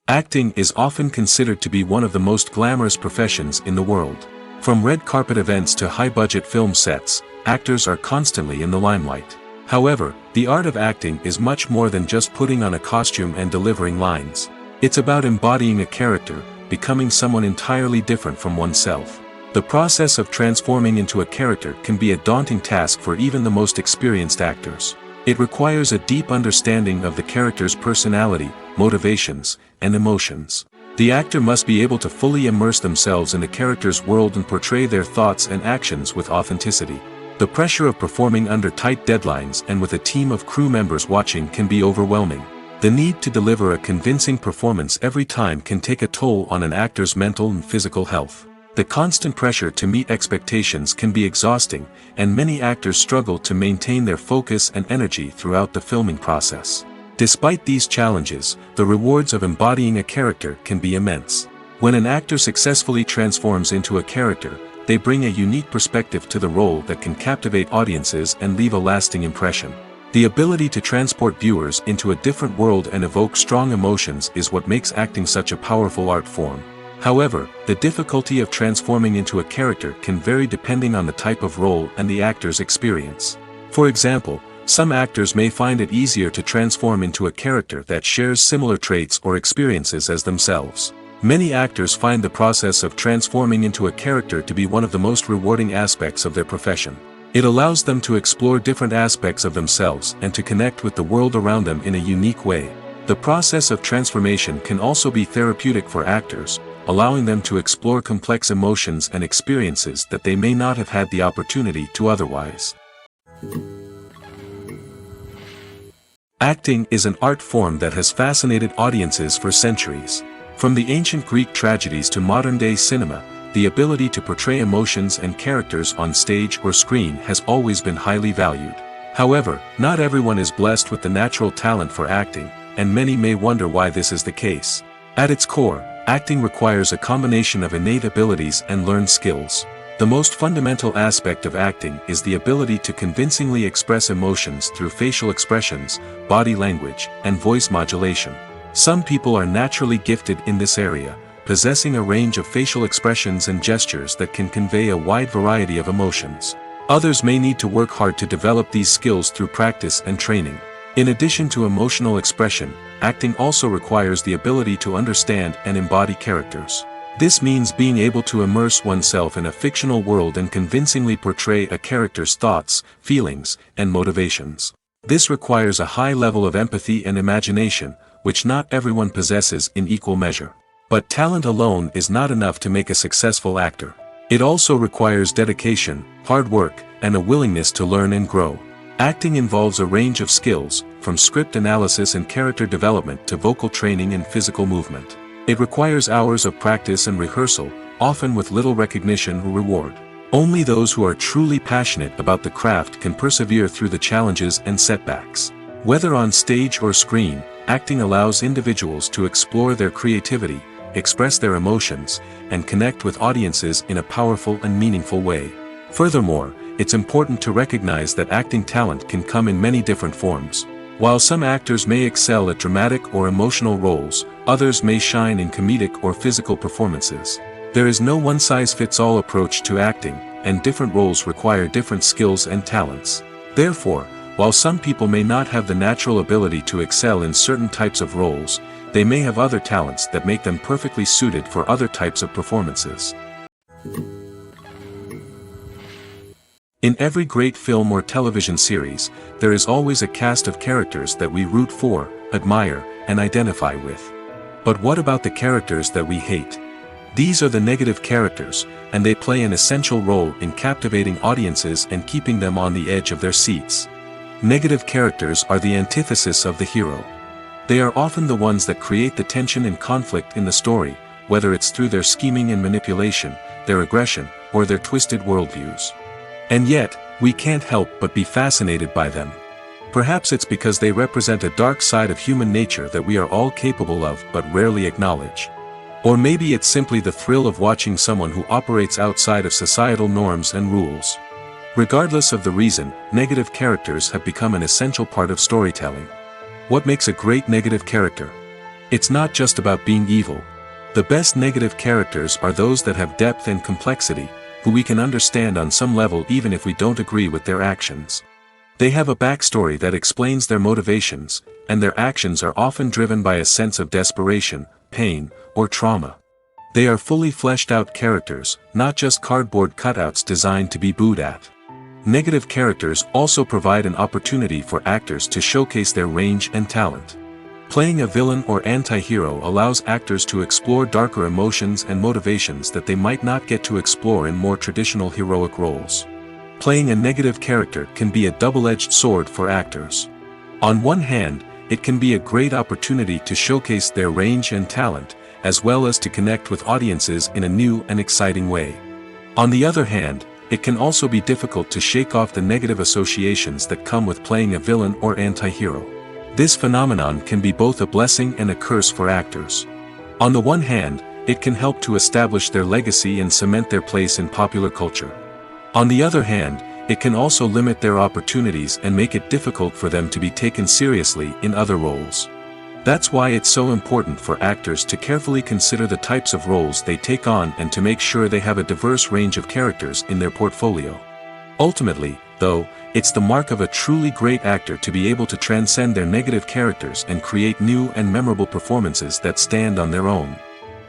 Acting is often considered to be one of the most glamorous professions in the world. From red carpet events to high-budget film sets, actors are constantly in the limelight. However, the art of acting is much more than just putting on a costume and delivering lines. It's about embodying a character, becoming someone entirely different from oneself. The process of transforming into a character can be a daunting task for even the most experienced actors. It requires a deep understanding of the character's personality, motivations, and emotions. The actor must be able to fully immerse themselves in the character's world and portray their thoughts and actions with authenticity. The pressure of performing under tight deadlines and with a team of crew members watching can be overwhelming. The need to deliver a convincing performance every time can take a toll on an actor's mental and physical health. The constant pressure to meet expectations can be exhausting, and many actors struggle to maintain their focus and energy throughout the filming process. Despite these challenges, the rewards of embodying a character can be immense. When an actor successfully transforms into a character, they bring a unique perspective to the role that can captivate audiences and leave a lasting impression. The ability to transport viewers into a different world and evoke strong emotions is what makes acting such a powerful art form. However, the difficulty of transforming into a character can vary depending on the type of role and the actor's experience. For example, some actors may find it easier to transform into a character that shares similar traits or experiences as themselves. Many actors find the process of transforming into a character to be one of the most rewarding aspects of their profession. It allows them to explore different aspects of themselves and to connect with the world around them in a unique way. The process of transformation can also be therapeutic for actors, allowing them to explore complex emotions and experiences that they may not have had the opportunity to otherwise. Acting is an art form that has fascinated audiences for centuries. From the ancient Greek tragedies to modern-day cinema, the ability to portray emotions and characters on stage or screen has always been highly valued. However, not everyone is blessed with the natural talent for acting, and many may wonder why this is the case. At its core, acting requires a combination of innate abilities and learned skills. The most fundamental aspect of acting is the ability to convincingly express emotions through facial expressions, body language, and voice modulation. Some people are naturally gifted in this area, possessing a range of facial expressions and gestures that can convey a wide variety of emotions. Others may need to work hard to develop these skills through practice and training. In addition to emotional expression, acting also requires the ability to understand and embody characters. This means being able to immerse oneself in a fictional world and convincingly portray a character's thoughts, feelings, and motivations. This requires a high level of empathy and imagination, which not everyone possesses in equal measure. But talent alone is not enough to make a successful actor. It also requires dedication, hard work, and a willingness to learn and grow. Acting involves a range of skills, from script analysis and character development to vocal training and physical movement. It requires hours of practice and rehearsal, often with little recognition or reward. Only those who are truly passionate about the craft can persevere through the challenges and setbacks. Whether on stage or screen, acting allows individuals to explore their creativity, express their emotions, and connect with audiences in a powerful and meaningful way. Furthermore, it's important to recognize that acting talent can come in many different forms. While some actors may excel at dramatic or emotional roles, others may shine in comedic or physical performances. There is no one-size-fits-all approach to acting, and different roles require different skills and talents. Therefore, while some people may not have the natural ability to excel in certain types of roles, they may have other talents that make them perfectly suited for other types of performances. In every great film or television series, there is always a cast of characters that we root for, admire, and identify with. But what about the characters that we hate? These are the negative characters, and they play an essential role in captivating audiences and keeping them on the edge of their seats. Negative characters are the antithesis of the hero. They are often the ones that create the tension and conflict in the story, whether it's through their scheming and manipulation, their aggression, or their twisted worldviews. And yet, we can't help but be fascinated by them. Perhaps it's because they represent a dark side of human nature that we are all capable of but rarely acknowledge. Or maybe it's simply the thrill of watching someone who operates outside of societal norms and rules. Regardless of the reason, negative characters have become an essential part of storytelling. What makes a great negative character? It's not just about being evil. The best negative characters are those that have depth and complexity, who we can understand on some level even if we don't agree with their actions. They have a backstory that explains their motivations, and their actions are often driven by a sense of desperation, pain, or trauma. They are fully fleshed out characters, not just cardboard cutouts designed to be booed at. Negative characters also provide an opportunity for actors to showcase their range and talent. Playing a villain or anti-hero allows actors to explore darker emotions and motivations that they might not get to explore in more traditional heroic roles. Playing a negative character can be a double-edged sword for actors. On one hand, it can be a great opportunity to showcase their range and talent, as well as to connect with audiences in a new and exciting way. On the other hand, it can also be difficult to shake off the negative associations that come with playing a villain or anti-hero. This phenomenon can be both a blessing and a curse for actors. On the one hand, it can help to establish their legacy and cement their place in popular culture. On the other hand, it can also limit their opportunities and make it difficult for them to be taken seriously in other roles. That's why it's so important for actors to carefully consider the types of roles they take on and to make sure they have a diverse range of characters in their portfolio. Ultimately, though, it's the mark of a truly great actor to be able to transcend their negative characters and create new and memorable performances that stand on their own.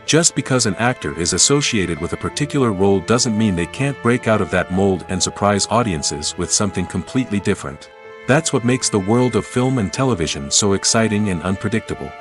Just because an actor is associated with a particular role doesn't mean they can't break out of that mold and surprise audiences with something completely different. That's what makes the world of film and television so exciting and unpredictable.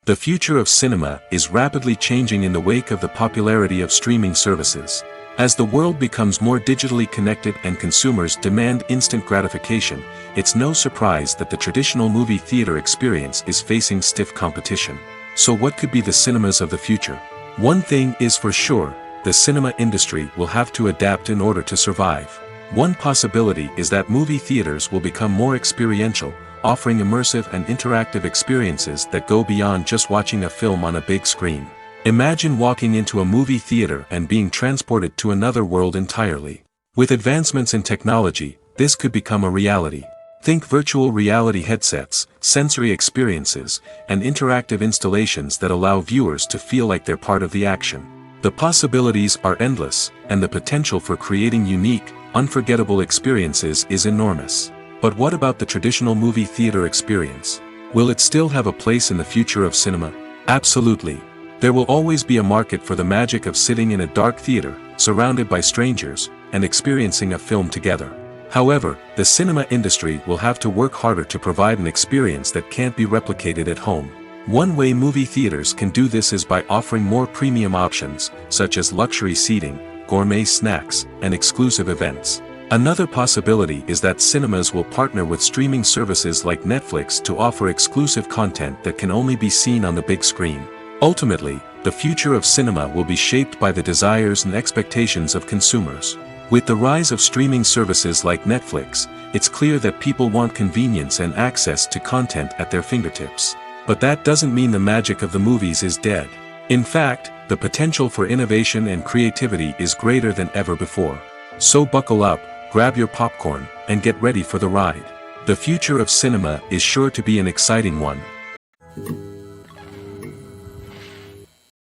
The future of cinema is rapidly changing in the wake of the popularity of streaming services. As the world becomes more digitally connected and consumers demand instant gratification, it's no surprise that the traditional movie theater experience is facing stiff competition. So what could be the cinemas of the future? One thing is for sure, the cinema industry will have to adapt in order to survive. One possibility is that movie theaters will become more experiential, offering immersive and interactive experiences that go beyond just watching a film on a big screen. Imagine walking into a movie theater and being transported to another world entirely. With advancements in technology, this could become a reality. Think virtual reality headsets, sensory experiences, and interactive installations that allow viewers to feel like they're part of the action. The possibilities are endless, and the potential for creating unique, unforgettable experiences is enormous. But what about the traditional movie theater experience? Will it still have a place in the future of cinema? Absolutely. There will always be a market for the magic of sitting in a dark theater, surrounded by strangers, and experiencing a film together. However, the cinema industry will have to work harder to provide an experience that can't be replicated at home. One way movie theaters can do this is by offering more premium options, such as luxury seating, gourmet snacks, and exclusive events. Another possibility is that cinemas will partner with streaming services like Netflix to offer exclusive content that can only be seen on the big screen. Ultimately, the future of cinema will be shaped by the desires and expectations of consumers. With the rise of streaming services like Netflix, it's clear that people want convenience and access to content at their fingertips. But that doesn't mean the magic of the movies is dead. In fact, the potential for innovation and creativity is greater than ever before. So buckle up, grab your popcorn, and get ready for the ride. The future of cinema is sure to be an exciting one.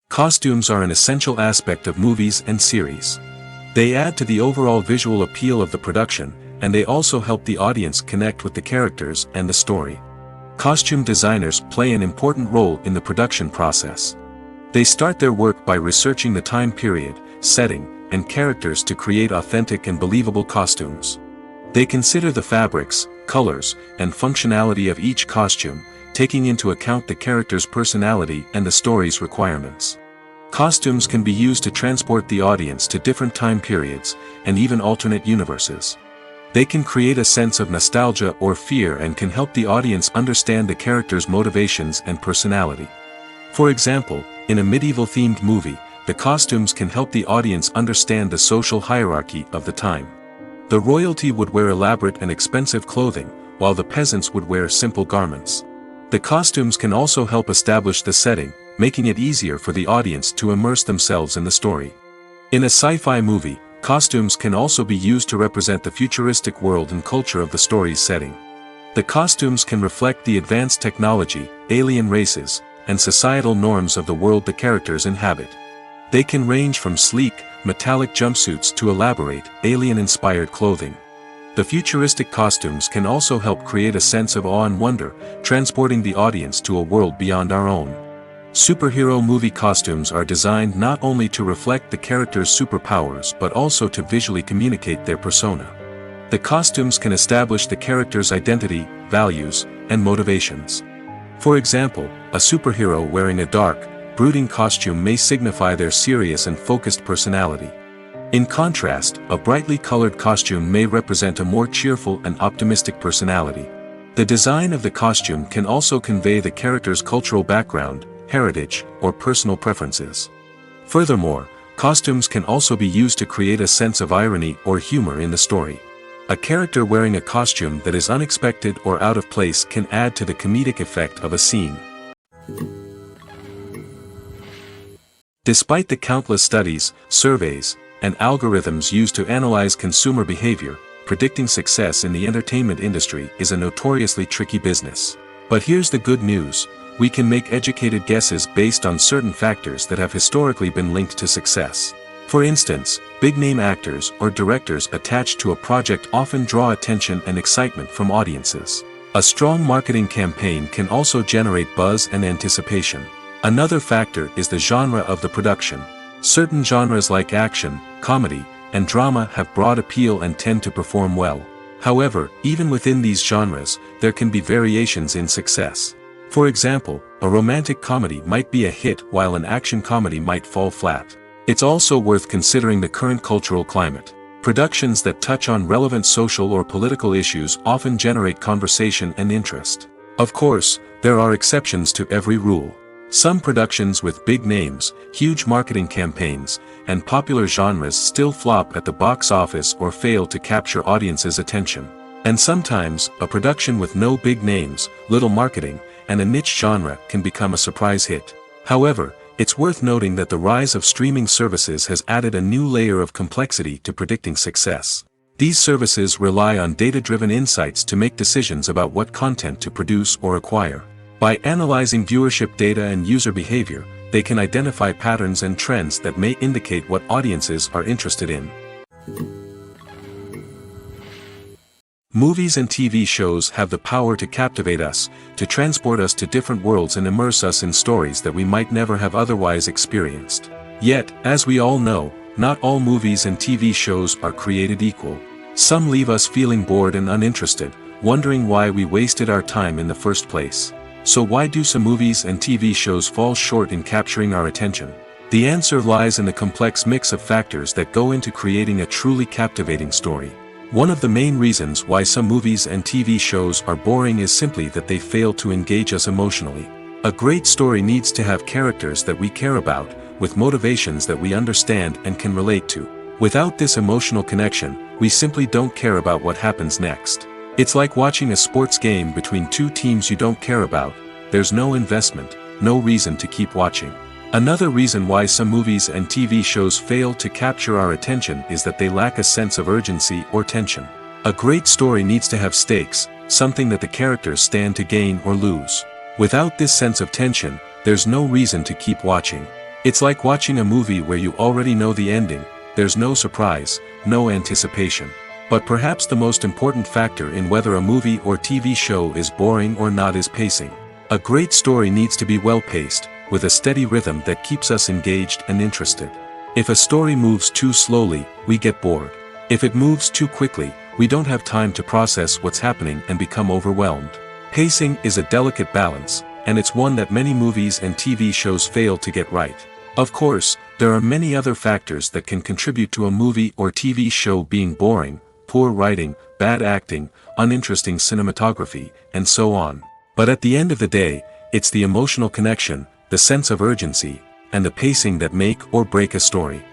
Costumes are an essential aspect of movies and series. They add to the overall visual appeal of the production, and they also help the audience connect with the characters and the story. Costume designers play an important role in the production process. They start their work by researching the time period, setting, and characters to create authentic and believable costumes. They consider the fabrics, colors, and functionality of each costume, taking into account the character's personality and the story's requirements. Costumes can be used to transport the audience to different time periods, and even alternate universes. They can create a sense of nostalgia or fear and can help the audience understand the character's motivations and personality. For example, in a medieval-themed movie, the costumes can help the audience understand the social hierarchy of the time. The royalty would wear elaborate and expensive clothing, while the peasants would wear simple garments. The costumes can also help establish the setting, making it easier for the audience to immerse themselves in the story. In a sci-fi movie, costumes can also be used to represent the futuristic world and culture of the story's setting. The costumes can reflect the advanced technology, alien races, and societal norms of the world the characters inhabit. They can range from sleek, metallic jumpsuits to elaborate, alien-inspired clothing. The futuristic costumes can also help create a sense of awe and wonder, transporting the audience to a world beyond our own. Superhero movie costumes are designed not only to reflect the character's superpowers but also to visually communicate their persona. The costumes can establish the character's identity, values, and motivations. For example, a superhero wearing a dark, brooding costume may signify their serious and focused personality. In contrast, a brightly colored costume may represent a more cheerful and optimistic personality. The design of the costume can also convey the character's cultural background, heritage, or personal preferences. Furthermore, costumes can also be used to create a sense of irony or humor in the story. A character wearing a costume that is unexpected or out of place can add to the comedic effect of a scene. Despite the countless studies, surveys, and algorithms used to analyze consumer behavior, predicting success in the entertainment industry is a notoriously tricky business. But here's the good news. We can make educated guesses based on certain factors that have historically been linked to success. For instance, big-name actors or directors attached to a project often draw attention and excitement from audiences. A strong marketing campaign can also generate buzz and anticipation. Another factor is the genre of the production. Certain genres like action, comedy, and drama have broad appeal and tend to perform well. However, even within these genres, there can be variations in success. For example, a romantic comedy might be a hit while an action comedy might fall flat. It's also worth considering the current cultural climate. Productions that touch on relevant social or political issues often generate conversation and interest. Of course, there are exceptions to every rule. Some productions with big names, huge marketing campaigns, and popular genres still flop at the box office or fail to capture audiences' attention. And sometimes, a production with no big names, little marketing, and a niche genre can become a surprise hit. However, it's worth noting that the rise of streaming services has added a new layer of complexity to predicting success. These services rely on data-driven insights to make decisions about what content to produce or acquire. By analyzing viewership data and user behavior, they can identify patterns and trends that may indicate what audiences are interested in. Movies and TV shows have the power to captivate us, to transport us to different worlds and immerse us in stories that we might never have otherwise experienced. Yet, as we all know, not all movies and TV shows are created equal. Some leave us feeling bored and uninterested, wondering why we wasted our time in the first place. So why do some movies and TV shows fall short in capturing our attention? The answer lies in the complex mix of factors that go into creating a truly captivating story. One of the main reasons why some movies and TV shows are boring is simply that they fail to engage us emotionally. A great story needs to have characters that we care about, with motivations that we understand and can relate to. Without this emotional connection, we simply don't care about what happens next. It's like watching a sports game between two teams you don't care about. There's no investment, no reason to keep watching. Another reason why some movies and TV shows fail to capture our attention is that they lack a sense of urgency or tension. A great story needs to have stakes, something that the characters stand to gain or lose. Without this sense of tension, there's no reason to keep watching. It's like watching a movie where you already know the ending, there's no surprise, no anticipation. But perhaps the most important factor in whether a movie or TV show is boring or not is pacing. A great story needs to be well-paced, with a steady rhythm that keeps us engaged and interested. If a story moves too slowly, we get bored. If it moves too quickly, we don't have time to process what's happening and become overwhelmed. Pacing is a delicate balance, and it's one that many movies and TV shows fail to get right. Of course, there are many other factors that can contribute to a movie or TV show being boring: poor writing, bad acting, uninteresting cinematography, and so on. But at the end of the day, it's the emotional connection, the sense of urgency, and the pacing that make or break a story.